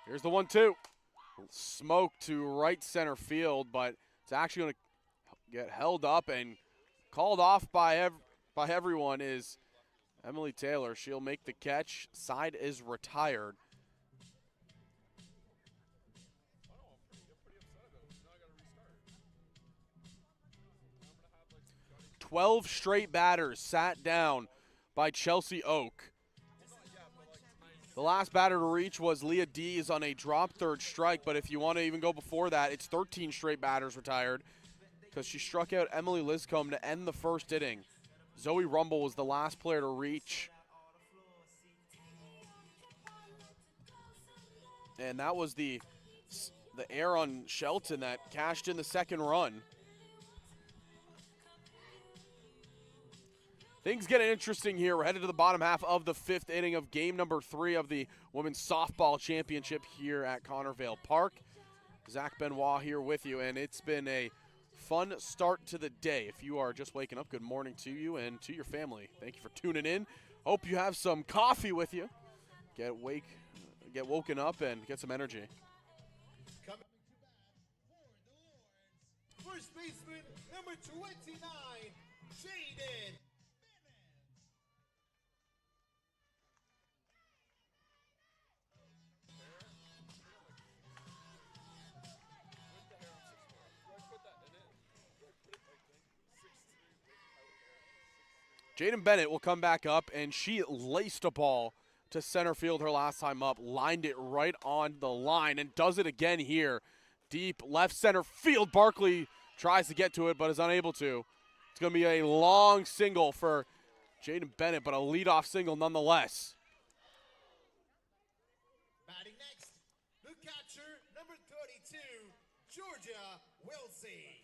Here's the 1-2. Smoke to right center field, but it's actually going to get held up and called off by everyone is Emily Taylor. She'll make the catch. Side is retired. 12 straight batters sat down by Chelsea Oak. The last batter to reach was Leah Dees on a drop third strike, but if you want to even go before that, it's 13 straight batters retired because she struck out Emily Liscombe to end the first inning. Zoe Rumble was the last player to reach. And that was the error on Shelton that cashed in the second run. Things getting interesting here. We're headed to the bottom half of the fifth inning of game number 3 of the Women's Softball Championship here at Connorvale Park. Zach Benoit here with you, and it's been a fun start to the day. If you are just waking up, good morning to you and to your family. Thank you for tuning in. Hope you have some coffee with you. Get woken up and get some energy. Coming to bat for the Lords, first baseman number 29, Sheridan. Jaden Bennett will come back up, and she laced a ball to center field her last time up, lined it right on the line, and does it again here. Deep left center field. Barkley tries to get to it, but is unable to. It's going to be a long single for Jaden Bennett, but a leadoff single nonetheless. Batting next, the catcher, number 32, Georgia Wilsey.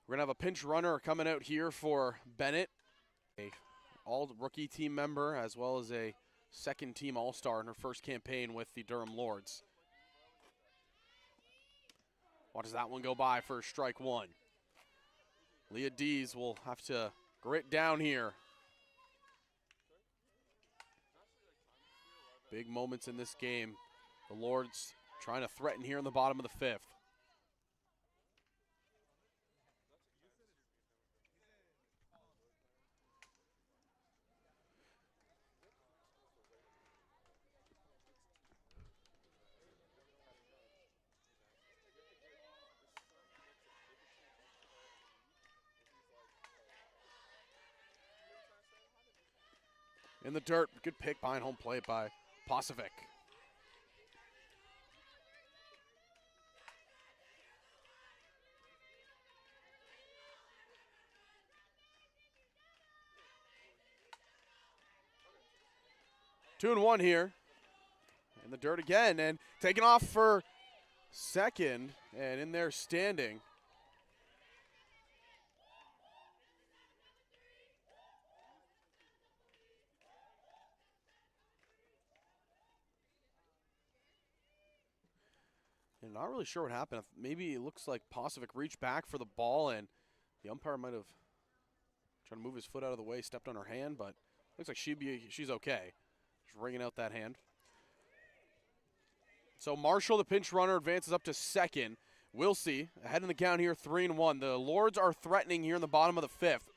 We're going to have a pinch runner coming out here for Bennett, a all-rookie team member as well as a second-team all-star in her first campaign with the Durham Lords. Watches that one go by for strike one. Leah Dees will have to grit down here. Big moments in this game. The Lords trying to threaten here in the bottom of the fifth. In the dirt, good pick behind home plate by Pasovic. 2-1 here. In the dirt again, and taking off for second, and in there standing. And not really sure what happened. Maybe it looks like Pasovic reached back for the ball, and the umpire might have tried to move his foot out of the way, stepped on her hand, but looks like she's okay. Just wringing out that hand. So Marshall, the pinch runner, advances up to second. We'll see. Ahead in the count here, 3-1. The Lords are threatening here in the bottom of the fifth.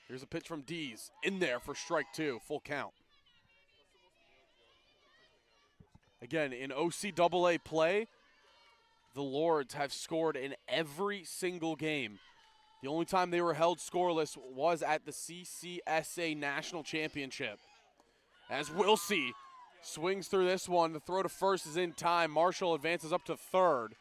Here's a pitch from Dees. In there for strike two. Full count. Again, in OCAA play, the Lords have scored in every single game. The only time they were held scoreless was at the CCSA National Championship. As Wilsey swings through this one, the throw to first is in time. Marshall advances up to third.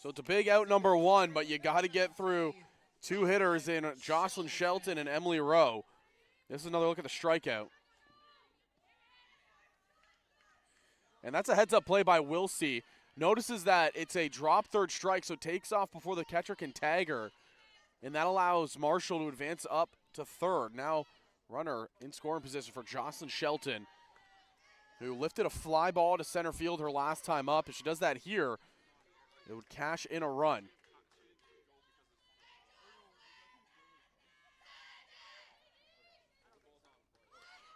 So it's a big out number one, but you got to get through two hitters in Jocelyn Shelton and Emily Rowe. This is another look at the strikeout. And that's a heads-up play by Wilsey. Notices that it's a drop third strike, so takes off before the catcher can tag her. And that allows Marshall to advance up to third. Now runner in scoring position for Jocelyn Shelton, who lifted a fly ball to center field her last time up. If she does that here, it would cash in a run.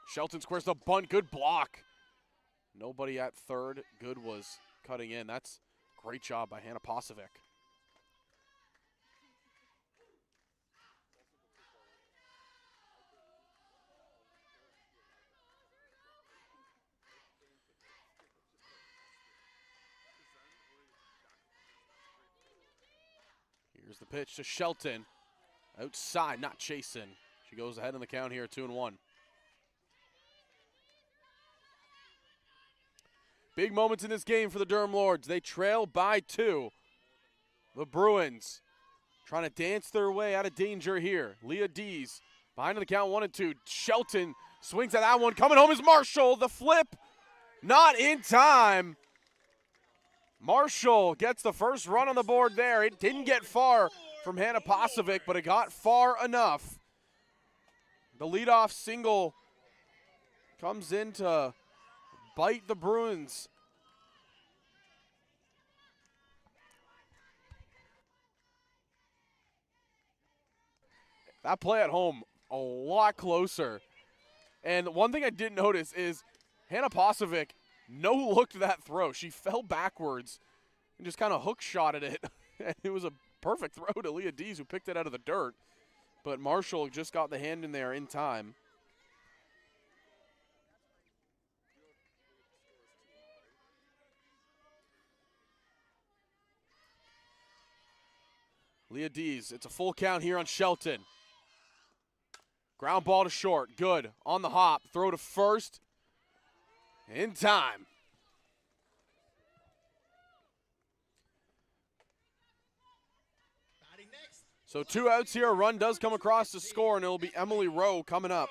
Shelton squares the bunt. Good block. Nobody at third. Good was cutting in. That's a great job by Hannah Pasovic. Here's the pitch to Shelton. Outside, not chasing. She goes ahead in the count here, 2-1. Big moments in this game for the Durham Lords. They trail by 2. The Bruins trying to dance their way out of danger here. Leah Dees behind in the count, 1-2. Shelton swings at that one. Coming home is Marshall. The flip, not in time. Marshall gets the first run on the board there. It didn't get far from Hannah Pasovic, but it got far enough. The leadoff single comes in to bite the Bruins. That play at home, a lot closer. And one thing I didn't notice is Hannah Pasovic no-looked that throw. She fell backwards and just kind of hook-shotted it. It was a perfect throw to Leah Dees, who picked it out of the dirt. But Marshall just got the hand in there in time. Leah Dees, it's a full count here on Shelton. Ground ball to short, good. On the hop, throw to first. In time. So 2 outs here. A run does come across to score, and it'll be Emily Rowe coming up.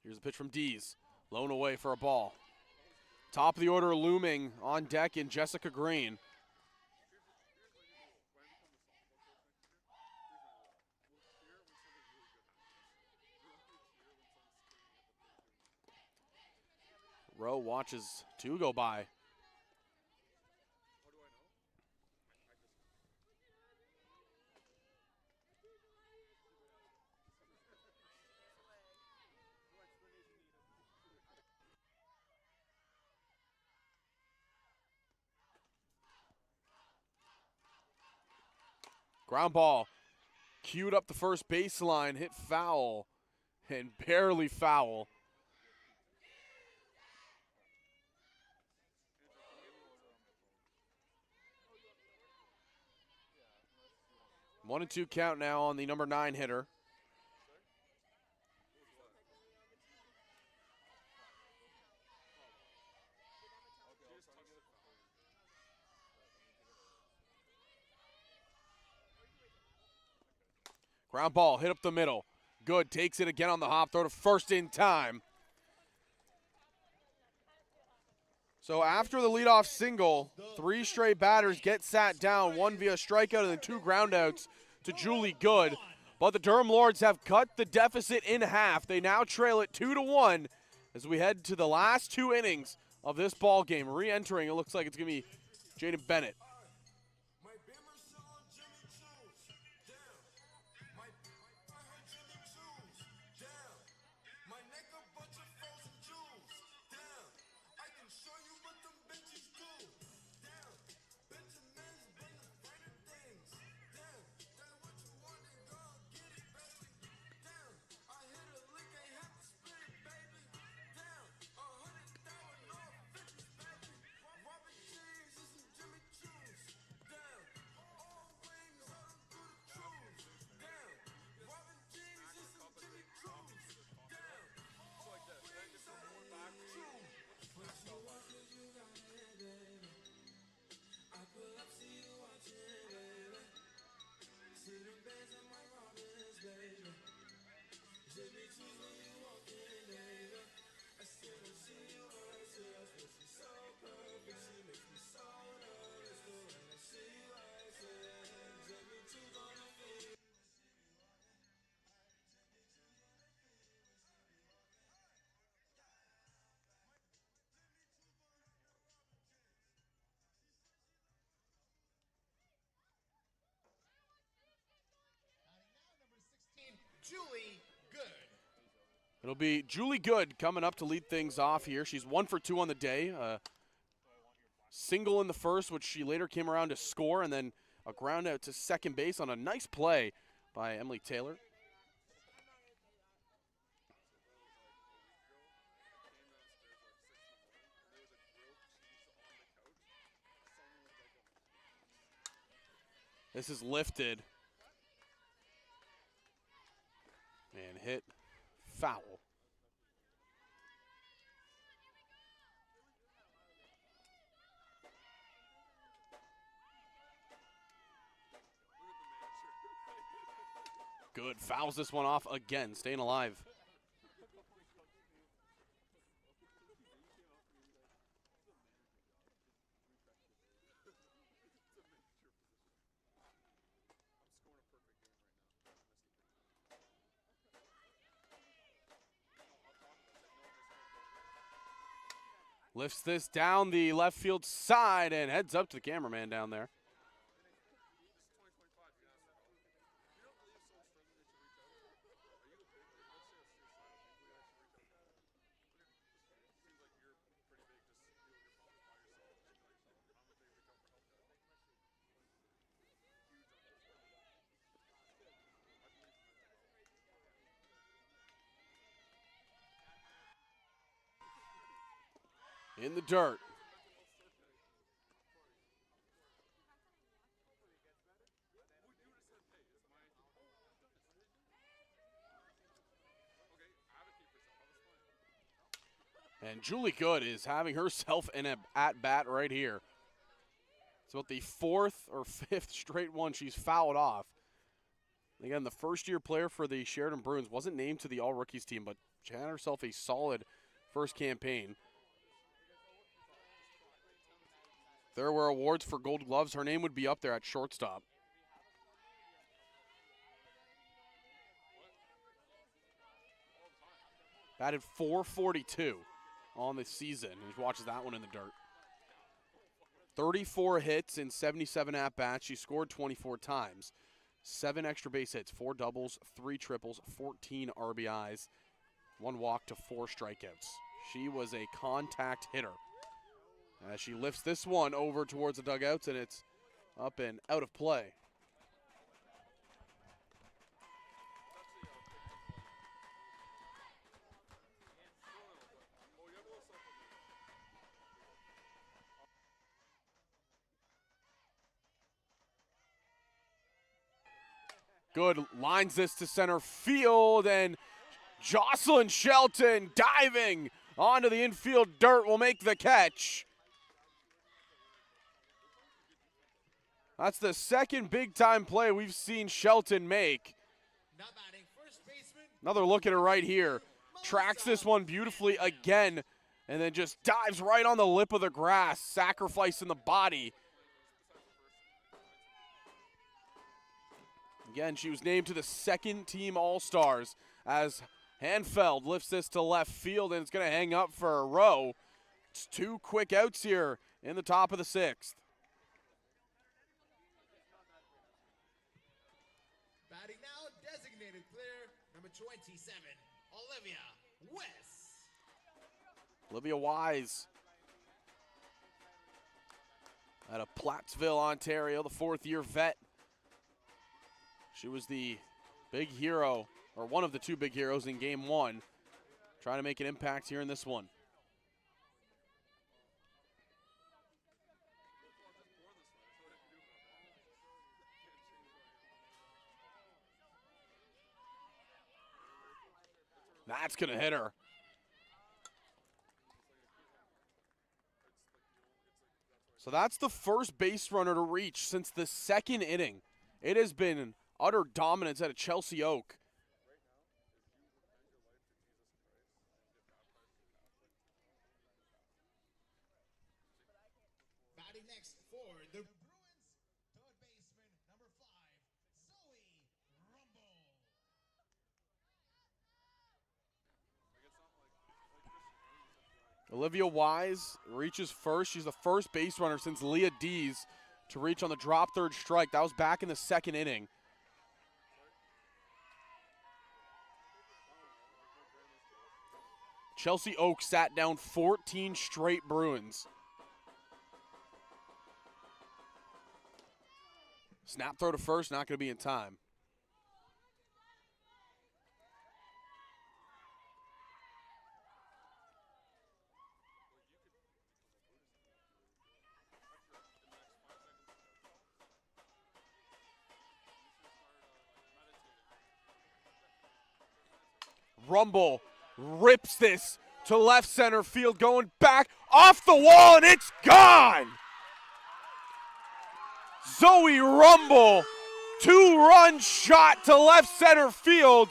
Here's a pitch from Dees. Blown away for a ball. Top of the order looming on deck in Jessica Green. Rowe watches 2 go by. Ground ball, queued up the first baseline, hit foul, and barely foul. 1-2 count now on the number 9 hitter. Ground ball, hit up the middle. Good, takes it again on the hop, throw to first in time. So after the leadoff single, 3 straight batters get sat down, 1 via strikeout and then 2 groundouts to Julie Good. But the Durham Lords have cut the deficit in half. They now trail it 2-1 as we head to the last 2 innings of this ball game. Re-entering, it looks like it's going to be Jaden Bennett. Julie Good. It'll be Julie Good coming up to lead things off here. She's 1 for 2 on the day. Single in the first, which she later came around to score, and then a ground out to second base on a nice play by Emily Taylor. This is lifted and hit foul. Good, fouls this one off again, staying alive. Lifts this down the left field side and heads up to the cameraman down there. In the dirt. And Julie Good is having herself an at-bat right here. It's about the 4th or 5th straight one she's fouled off. Again, the first-year player for the Sheridan Bruins wasn't named to the All-Rookies team, but she had herself a solid first campaign. If there were awards for Gold Gloves, her name would be up there at shortstop. Batted .442 on the season. And she watches that one in the dirt. 34 hits in 77 at-bats. She scored 24 times. 7 extra base hits, 4 doubles, 3 triples, 14 RBIs, 1 walk to 4 strikeouts. She was a contact hitter. As she lifts this one over towards the dugouts, and it's up and out of play. Good, lines this to center field, and Jocelyn Shelton diving onto the infield dirt will make the catch. That's the second big-time play we've seen Shelton make. Now batting first baseman. Another look at her right here. Tracks this one beautifully again, and then just dives right on the lip of the grass, sacrificing the body. Again, she was named to the second-team All-Stars as Hanfeld lifts this to left field, and it's going to hang up for a row. It's 2 quick outs here in the top of the 6th. Batting now, designated player number 27, Olivia West. Olivia Wise out of Plattsville, Ontario, the 4th-year vet. She was the big hero, or one of the 2 big heroes in Game 1, trying to make an impact here in this one. That's going to hit her. So that's the first base runner to reach since the 2nd inning. It has been utter dominance out of Chelsea Oak. Batting next for the Bruins, third baseman number 5, Zoe Rumble. Olivia Wise reaches first. She's the first base runner since Leah Dees to reach on the drop third strike. That was back in the 2nd inning. Chelsea Oak sat down 14 straight Bruins. Snap throw to first, not going to be in time. Rumble rips this to left center field, going back off the wall, and it's gone! Zoe Rumble, 2-run shot to left center field.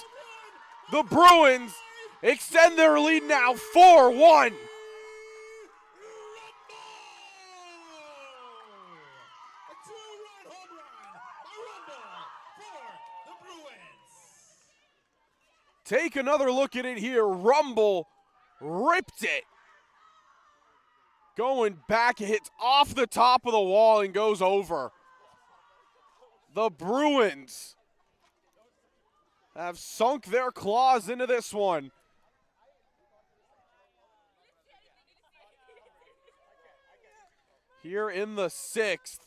The Bruins extend their lead now 4-1. A 2-run home run by Rumble for the Bruins. Take another look at it here. Rumble ripped it. Going back, it hits off the top of the wall and goes over. The Bruins have sunk their claws into this one. Here in the 6th.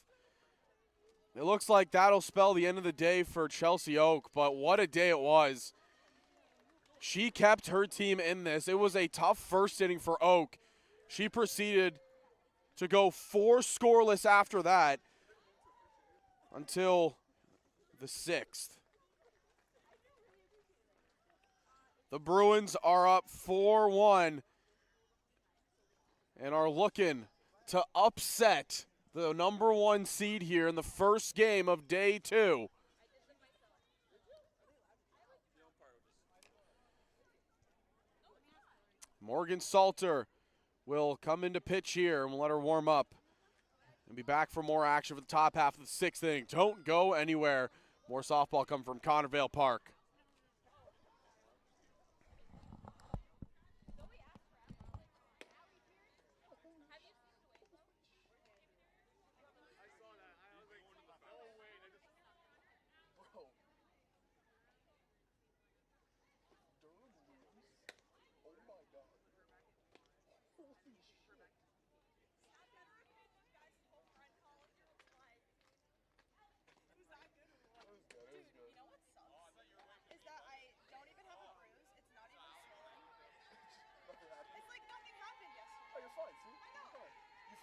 It looks like that'll spell the end of the day for Chelsea Oak, but what a day it was. She kept her team in this. It was a tough first inning for Oak. She proceeded to go 4 scoreless after that until the 6th. The Bruins are up 4-1 and are looking to upset the number 1 seed here in the first game of day 2. Morgan Salter will come into pitch here, and we'll let her warm up and be back for more action for the top half of the 6th inning. Don't go anywhere. More softball coming from Connorvale Park.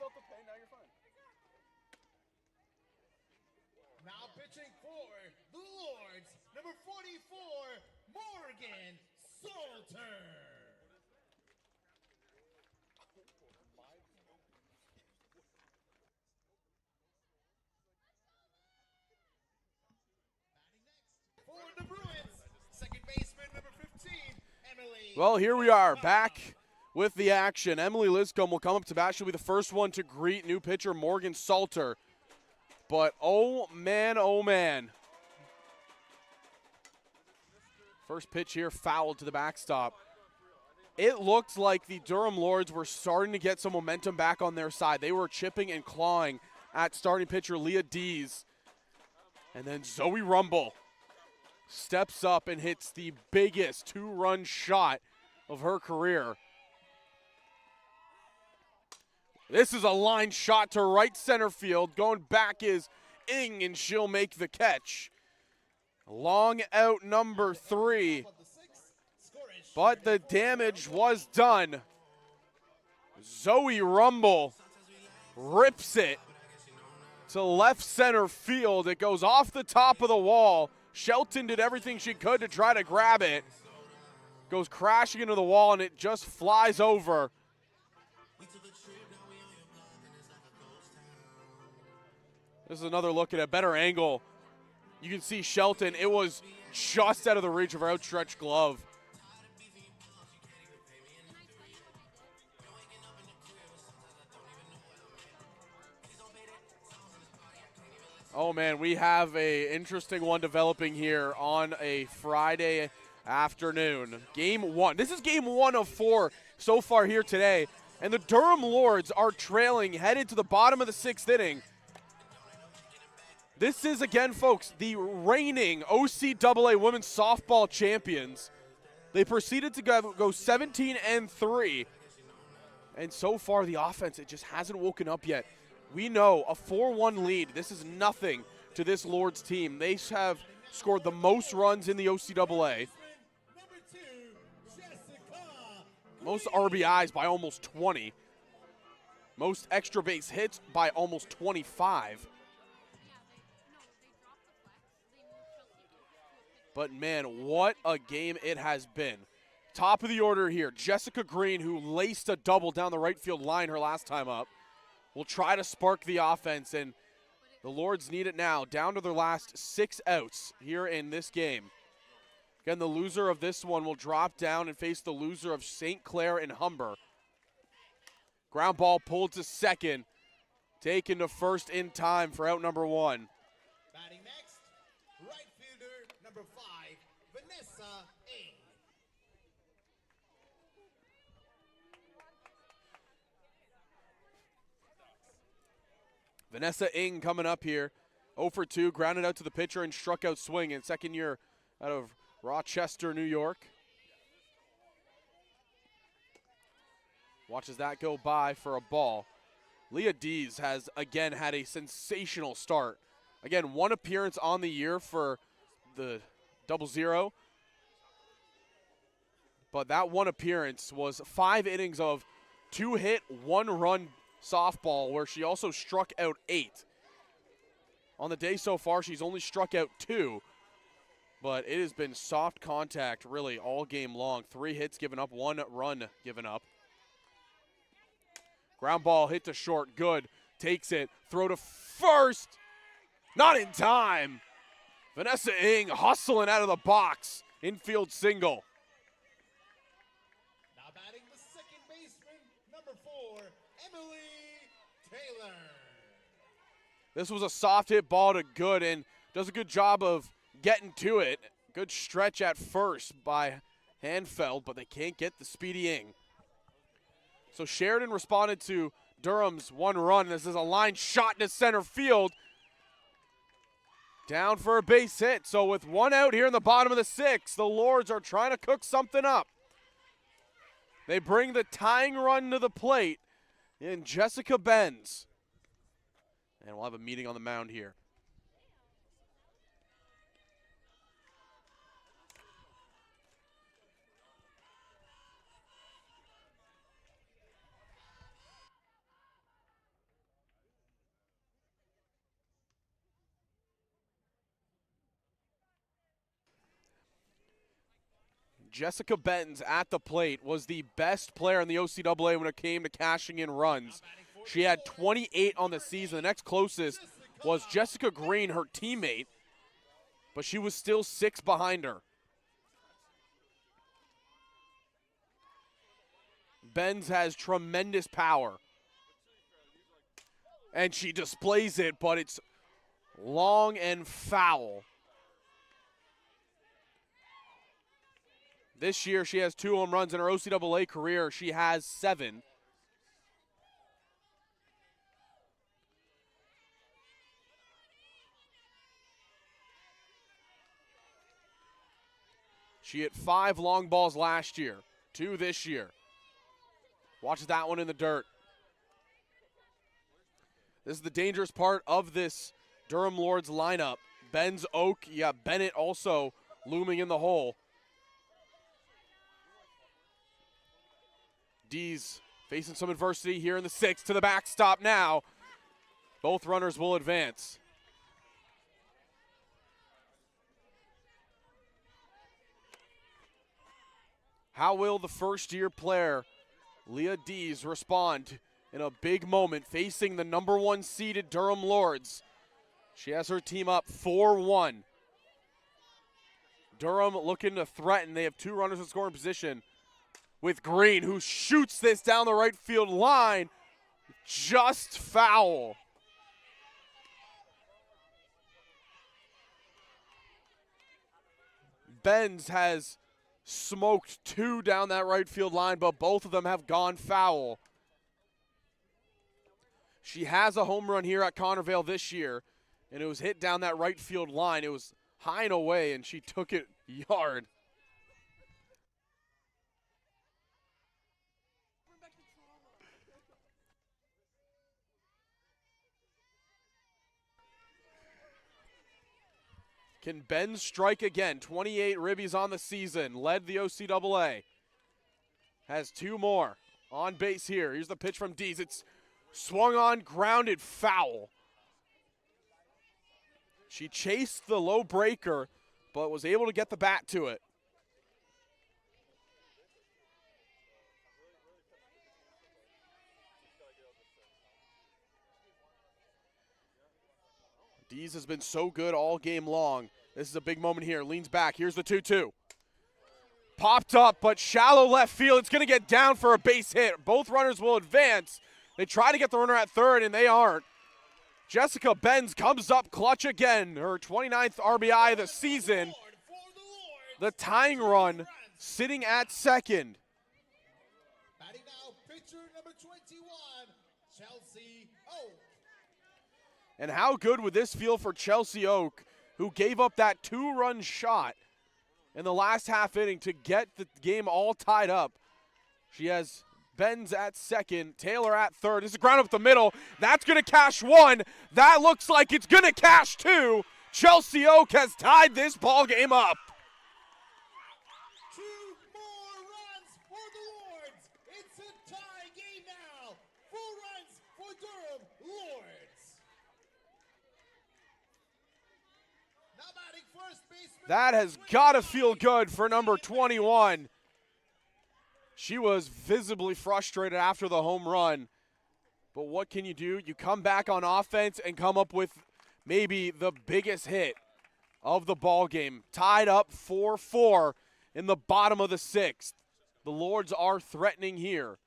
Felt the pain, now you're fine. Now pitching for the Lords, number 44, Morgan Salter. For the Bruins, second baseman, number 15, Emily. Well, here we are back with the action. Emily Liscombe will come up to bat. She'll be the first one to greet new pitcher Morgan Salter. But oh man, oh man. First pitch here fouled to the backstop. It looked like the Durham Lords were starting to get some momentum back on their side. They were chipping and clawing at starting pitcher Leah Dees. And then Zoe Rumble steps up and hits the biggest two-run shot of her career. This is a line shot to right center field. Going back is Ing, and she'll make the catch. Long out number 3. But the damage was done. Zoe Rumble rips it to left center field. It goes off the top of the wall. Shelton did everything she could to try to grab it. Goes crashing into the wall, and it just flies over. This is another look at a better angle. You can see Shelton. It was just out of the reach of her outstretched glove. Oh man, we have an interesting one developing here on a Friday afternoon. Game 1. This is game 1 of 4 so far here today. And the Durham Lords are trailing, headed to the bottom of the 6th inning. This is, again, folks, the reigning OCAA women's softball champions. They proceeded to go 17-3. And so far, the offense, it just hasn't woken up yet. We know a 4-1 lead. This is nothing to this Lords team. They have scored the most runs in the OCAA. Most RBIs by almost 20. Most extra base hits by almost 25. But man, what a game it has been. Top of the order here, Jessica Green, who laced a double down the right field line her last time up, will try to spark the offense, and the Lords need it now, down to their last 6 outs here in this game. Again, the loser of this one will drop down and face the loser of St. Clair and Humber. Ground ball pulled to second, taken to first in time for out number 1. Batting next, right fielder, number 5, Vanessa Ing. Vanessa Ing coming up here. 0 for 2, grounded out to the pitcher and struck out swinging. Second year out of Rochester, New York. Watches that go by for a ball. Leah Dees has, again, had a sensational start. Again, 1 appearance on the year for the 00. But that 1 appearance was 5 innings of 2-hit, 1-run softball, where she also struck out 8. On the day so far, she's only struck out 2, but it has been soft contact really all game long. 3 hits given up, 1 run given up. Ground ball hit to short, good. Takes it, throw to first. Not in time. Vanessa Ing hustling out of the box. Infield single. Now batting the second baseman, number 4, Emily Taylor. This was a soft hit ball to good, and does a good job of getting to it. Good stretch at first by Hanfeld, but they can't get the speedy Ing. So Sheridan responded to Durham's 1 run. This is a line shot into center field. Down for a base hit. So with 1 out here in the bottom of the 6th, the Lords are trying to cook something up. They bring the tying run to the plate in Jessica Benz. And we'll have a meeting on the mound here. Jessica Benz at the plate was the best player in the OCAA when it came to cashing in runs. She had 28 on the season. The next closest was Jessica Green, her teammate, but she was still 6 behind her. Benz has tremendous power. And she displays it, but it's long and foul. This year, she has 2 home runs. In her OCAA career, she has 7. She hit 5 long balls last year, 2 this year. Watch that one in the dirt. This is the dangerous part of this Durham Lords lineup. Ben's Oak, you got Bennett also looming in the hole. D's facing some adversity here in the 6th to the backstop now. Both runners will advance. How will the first-year player, Leah Dees, respond in a big moment facing the number 1 seeded Durham Lords? She has her team up 4-1. Durham looking to threaten. They have 2 runners in scoring position with Green, who shoots this down the right field line. Just foul. Benz has smoked 2 down that right field line, but both of them have gone foul. She has a home run here at Connorvale this year, and it was hit down that right field line. It was high and away, and she took it yard. Can Ben strike again? 28 ribbies on the season. Led the OCAA. Has 2 more. On base here. Here's the pitch from Dees. It's swung on, grounded, foul. She chased the low breaker, but was able to get the bat to it. Dees has been so good all game long. This is a big moment here. Leans back. Here's the 2-2. Popped up, but shallow left field. It's going to get down for a base hit. Both runners will advance. They try to get the runner at third, and they aren't. Jessica Benz comes up clutch again. Her 29th RBI of the season. The tying run sitting at second. Batting now, pitcher number 21, Chelsea Oak. And how good would this feel for Chelsea Oak, who gave up that 2-run shot in the last half inning to get the game all tied up. She has Benz at second, Taylor at third. This is a ground up the middle. That's going to cash 1. That looks like it's going to cash 2. Chelsea Oak has tied this ball game up. 2 more runs for the Lords. It's a tie game now. 4 runs for Durham Lords. Now batting first baseman. That has got to feel good for number 21. She was visibly frustrated after the home run. But what can you do? You come back on offense and come up with maybe the biggest hit of the ball game. Tied up 4-4 in the bottom of the 6th. The Lords are threatening here.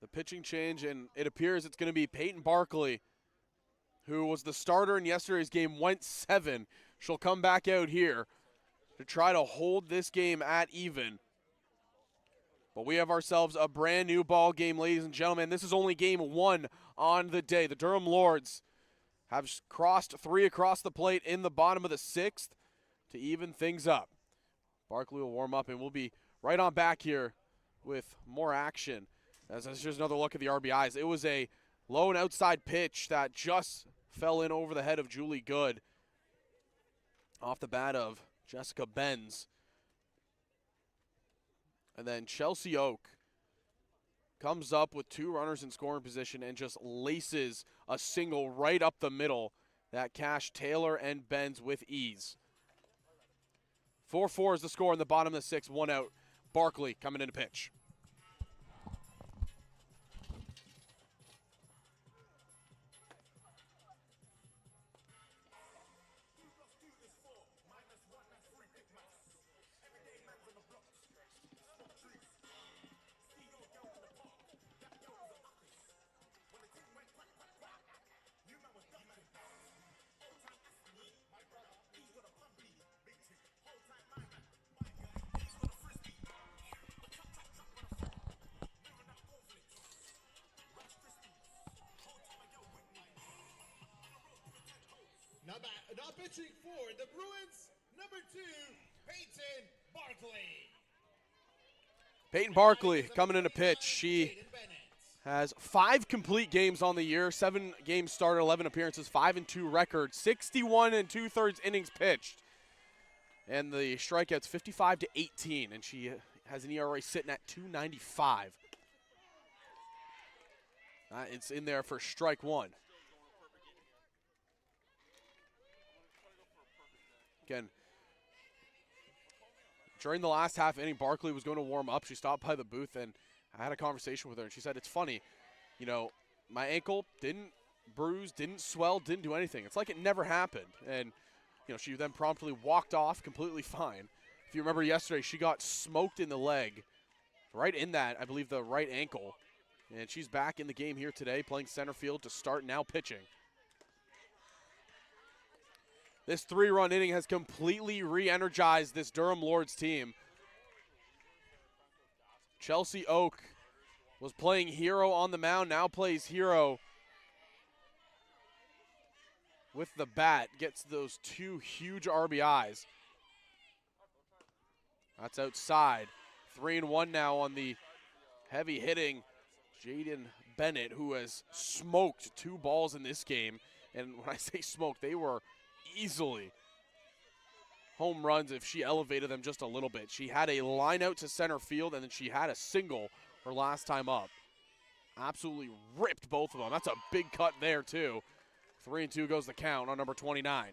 The pitching change, and it appears it's going to be Peyton Barkley, who was the starter in yesterday's game, went 7. She'll come back out here to try to hold this game at even. But we have ourselves a brand new ball game, ladies and gentlemen. This is only game 1 on the day. The Durham Lords have crossed 3 across the plate in the bottom of the 6th to even things up. Barkley will warm up, and we'll be right on back here with more action. As here's another look at the RBIs. It was a low and outside pitch that just fell in over the head of Julie Good off the bat of Jessica Benz. And then Chelsea Oak comes up with 2 runners in scoring position and just laces a single right up the middle that cashed Taylor and Benz with ease. 4-4 is the score in the bottom of the 6th, 1 out. Barkley coming in to pitch. Now pitching for the Bruins, number 2, Peyton Barkley. Peyton Barkley coming in to pitch. She has 5 complete games on the year, 7 games started, 11 appearances, 5-2 record, 61 2/3 innings pitched. And the strikeouts 55-18, and she has an ERA sitting at 2.95. It's in there for strike 1. Again, during the last half inning, Barkley was going to warm up. She stopped by the booth, and I had a conversation with her, and she said, it's funny, you know, my ankle didn't bruise, didn't swell, didn't do anything. It's like it never happened. And, you know, she then promptly walked off completely fine. If you remember yesterday, she got smoked in the leg, right in that, I believe, the right ankle. And she's back in the game here today, playing center field to start, now pitching. This 3-run inning has completely re-energized this Durham Lords team. Chelsea Oak was playing hero on the mound, now plays hero with the bat, gets those 2 huge RBIs. That's outside. 3-1 now on the heavy hitting Jaden Bennett, who has smoked 2 balls in this game. And when I say smoked, they were easily home runs if she elevated them just a little bit. She had a line out to center field, and then she had a single her last time up. Absolutely ripped both of them. That's a big cut there, too. 3-2 goes the count on number 29.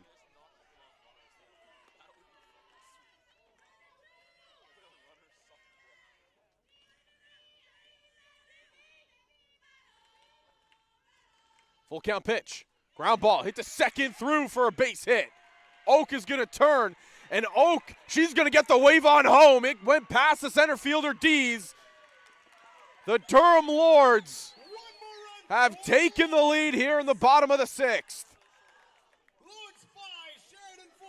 Full count pitch. Ground ball, hit the second through for a base hit. Oak is going to turn, and Oak, she's going to get the wave on home. It went past the center fielder D's. The Durham Lords have taken the lead here in the bottom of the 6th. Lords 5, Sheridan 4.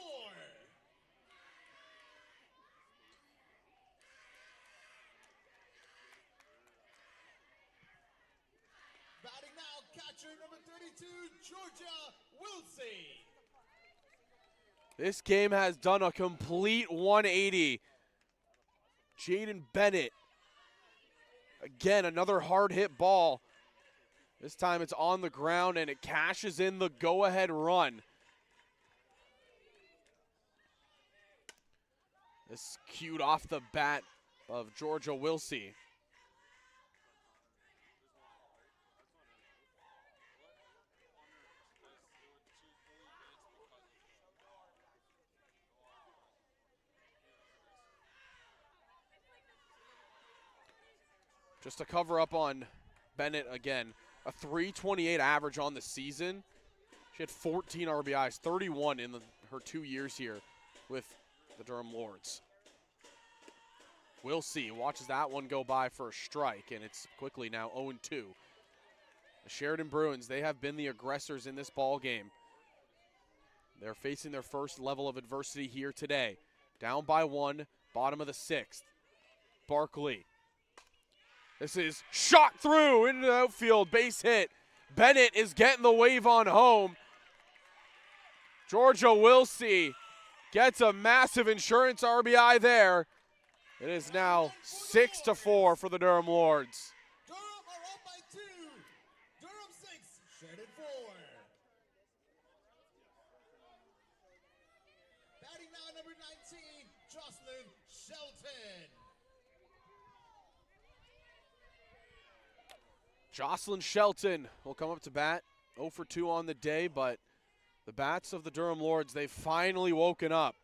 Batting now, catcher number 32, Georgia Wilsey. This game has done a complete 180. Jaden Bennett, again, another hard hit ball. This time it's on the ground and it cashes in the go-ahead run. This cued off the bat of Georgia Wilsey. Just to cover up on Bennett again, a .328 average on the season. She had 14 RBIs, 31 in her 2 years here with the Durham Lords. We'll see. Watches that one go by for a strike, and it's quickly now 0-2. The Sheridan Bruins, they have been the aggressors in this ball game. They're facing their first level of adversity here today. Down by 1, bottom of the 6th. Barkley. This is shot through into the outfield, base hit. Bennett is getting the wave on home. Georgia Wilsey gets a massive insurance RBI there. It is now 6-4 for the Durham Lords. Durham are up by 2. Durham 6, Sheridan 4. Batting now, number 19, Jocelyn Shelton. Jocelyn Shelton will come up to bat. 0 for 2 on the day, but the bats of the Durham Lords, they've finally woken up.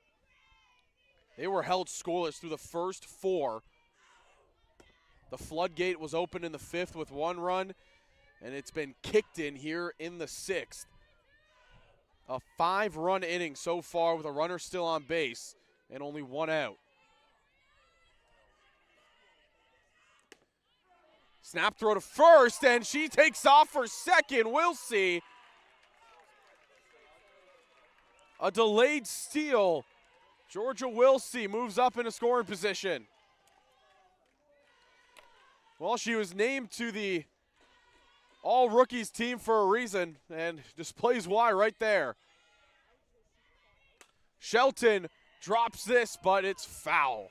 They were held scoreless through the first 4. The floodgate was open in the 5th with 1 run, and it's been kicked in here in the 6th. A 5-run inning so far with a runner still on base and only 1 out. Snap throw to first, and she takes off for second. We'll see. A delayed steal. Georgia Wilsey moves up in a scoring position. Well, she was named to the all-rookies team for a reason, and displays why right there. Shelton drops this, but it's foul.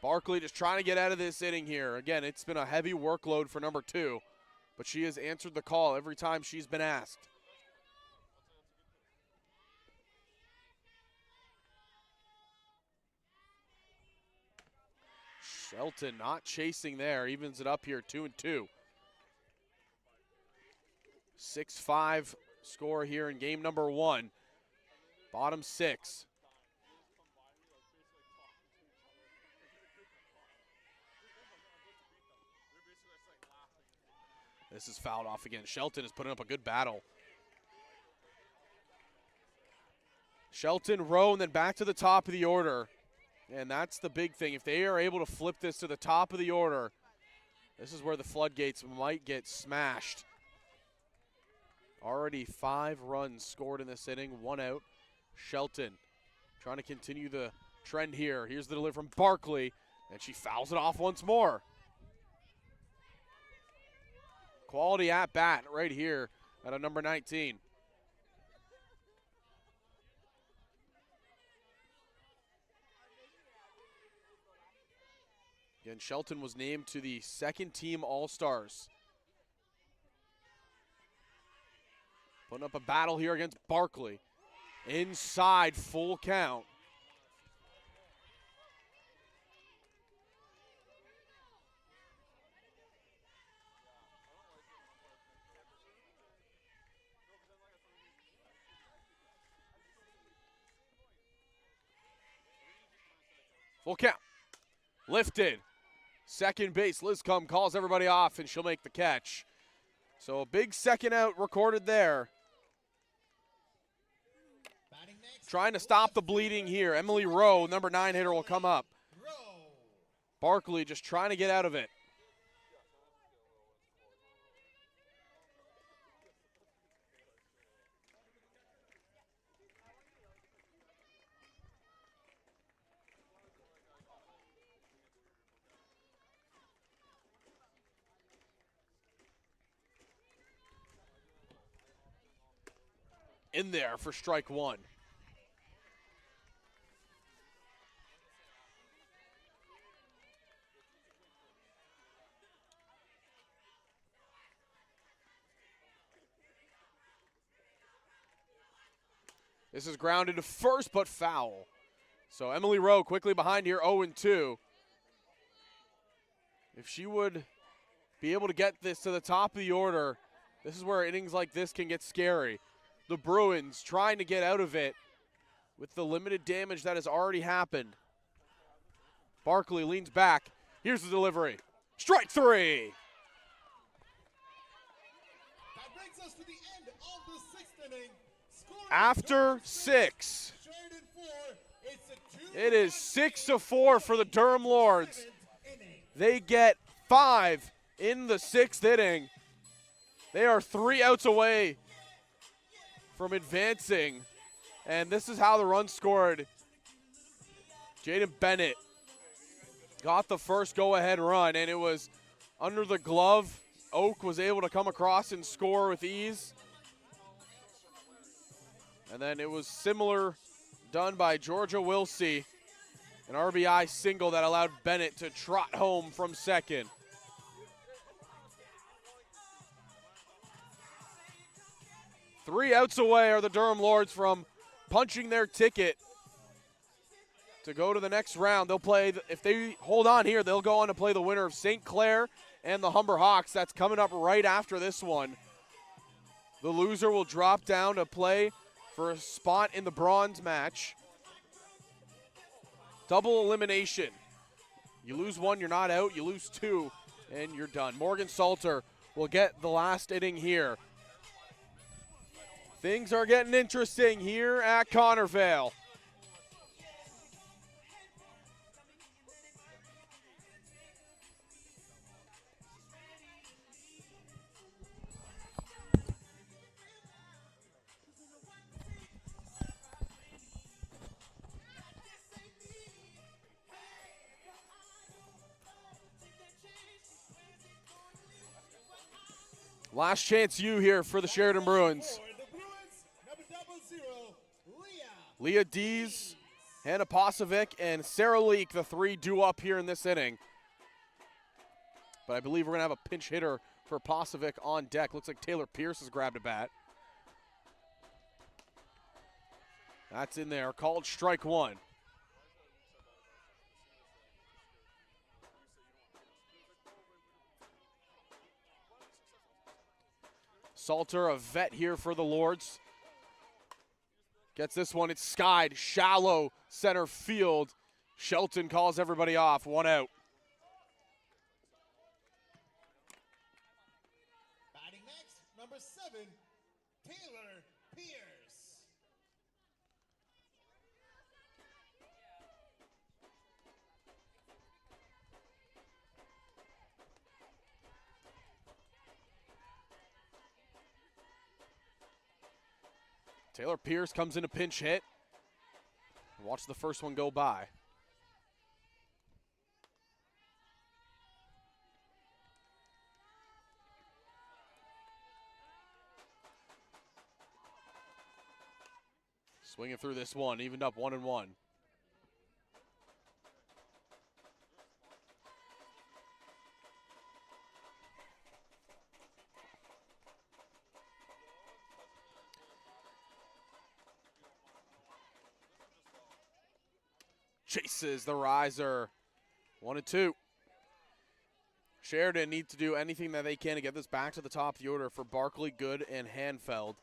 Barkley just trying to get out of this inning here. Again, it's been a heavy workload for number 2, but she has answered the call every time she's been asked. Shelton not chasing there, evens it up here, 2-2. 6-5 score here in game number 1. Bottom 6. This is fouled off again. Shelton is putting up a good battle. Shelton, Rowe, and then back to the top of the order. And that's the big thing. If they are able to flip this to the top of the order, this is where the floodgates might get smashed. Already 5 runs scored in this inning, 1 out. Shelton trying to continue the trend here. Here's the delivery from Barkley, and she fouls it off once more. Quality at bat right here at a number 19. Again, Shelton was named to the 2nd team All-Stars. Putting up a battle here against Barkley. Inside, full count. Full count. Lifted. Second base, Liscombe calls everybody off, and she'll make the catch. So a big second out recorded there. Trying to stop the bleeding here. Emily Rowe, number 9 hitter, will come up. Barkley just trying to get out of it. In there for strike 1. This is grounded to first, but foul. So Emily Rowe quickly behind here, 0-2. If she would be able to get this to the top of the order, this is where innings like this can get scary. The Bruins trying to get out of it with the limited damage that has already happened. Barkley leans back. Here's the delivery. Strike 3. That brings us to the end of the 6th inning. Scoring After 6. Sheridan 4, it's a 2 It is 6-4 for the Durham Lords. They get 5 in the 6th inning. They are 3 outs away from advancing, and this is how the run scored. Jaden Bennett got the first go-ahead run, and it was under the glove. Oak was able to come across and score with ease. And then it was similar done by Georgia Wilsey, an RBI single that allowed Bennett to trot home from second. 3 outs away are the Durham Lords from punching their ticket to go to the next round. They'll play, if they hold on here, they'll go on to play the winner of St. Clair and the Humber Hawks. That's coming up right after this one. The loser will drop down to play for a spot in the bronze match. Double elimination. You lose one, you're not out. You lose two, and you're done. Morgan Salter will get the last inning here. Things are getting interesting here at Connorvale. Last chance you here for the Sheridan Bruins. Leah Dees, Hannah Posovic, and Sarah Leek, the three due up here in this inning. But I believe we're going to have a pinch hitter for Posovic on deck. Looks like Taylor Pierce has grabbed a bat. That's in there, called strike one. Salter, a vet here for the Lords. Gets this one, it's skied, shallow center field. Shelton calls everybody off, 1 out. Batting next, number 7, Taylor Pierce. Taylor Pierce comes in a pinch hit. Watch the first one go by. Swinging through this one, evened up 1-1. Chases the riser. 1-2. Sheridan needs to do anything that they can to get this back to the top of the order for Barkley, Good, and Hanfeld.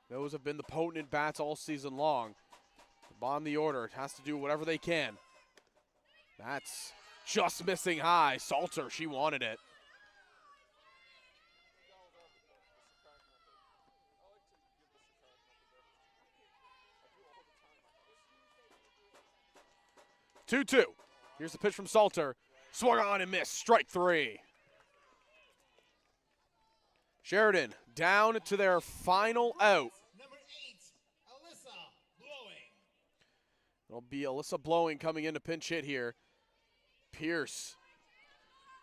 Those have been the potent bats all season long. The bottom of the order has to do whatever they can. That's just missing high. Salter, she wanted it. Two-two. Here's the pitch from Salter. Swung on and missed. Strike three. Sheridan down to their final out. Number 8, Alyssa Blowing. It'll be Alyssa Blowing coming in to pinch hit here. Pierce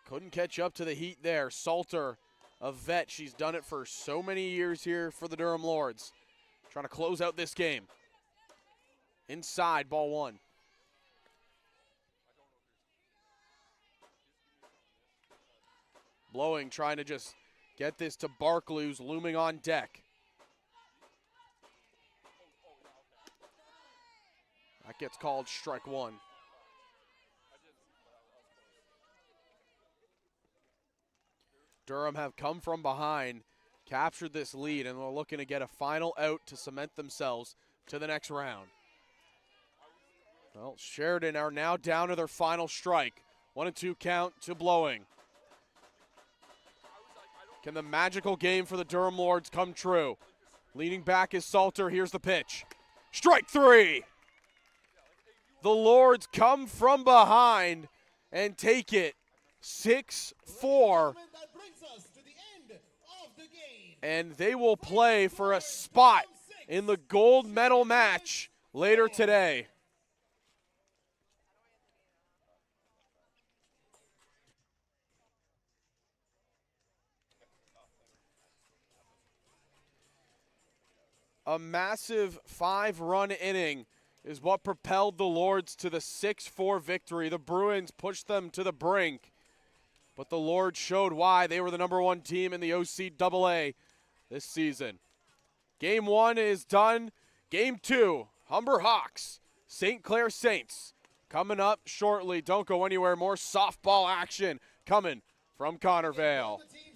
couldn't catch up to the heat there. Salter, a vet. She's done it for so many years here for the Durham Lords. Trying to close out this game. Inside, ball one. Blowing trying to just get this to Barkley, who's looming on deck. That gets called strike one. Durham have come from behind, captured this lead, and they're looking to get a final out to cement themselves to the next round. Well, Sheridan are now down to their final strike. 1-2 count to Blowing. Can the magical game for the Durham Lords come true? Leaning back is Salter. Here's the pitch. Strike three. The Lords come from behind and take it 6-4. That brings us to the end of the game. And they will play for a spot in the gold medal match later today. A massive 5-run inning is what propelled the Lords to the 6-4 victory. The Bruins pushed them to the brink, but the Lords showed why they were the #1 team in the OCAA. this season. Game 1 is done. Game 2, Humber Hawks, St. Clair Saints. Coming up shortly. Don't go anywhere. More softball action coming from Connorvale. The team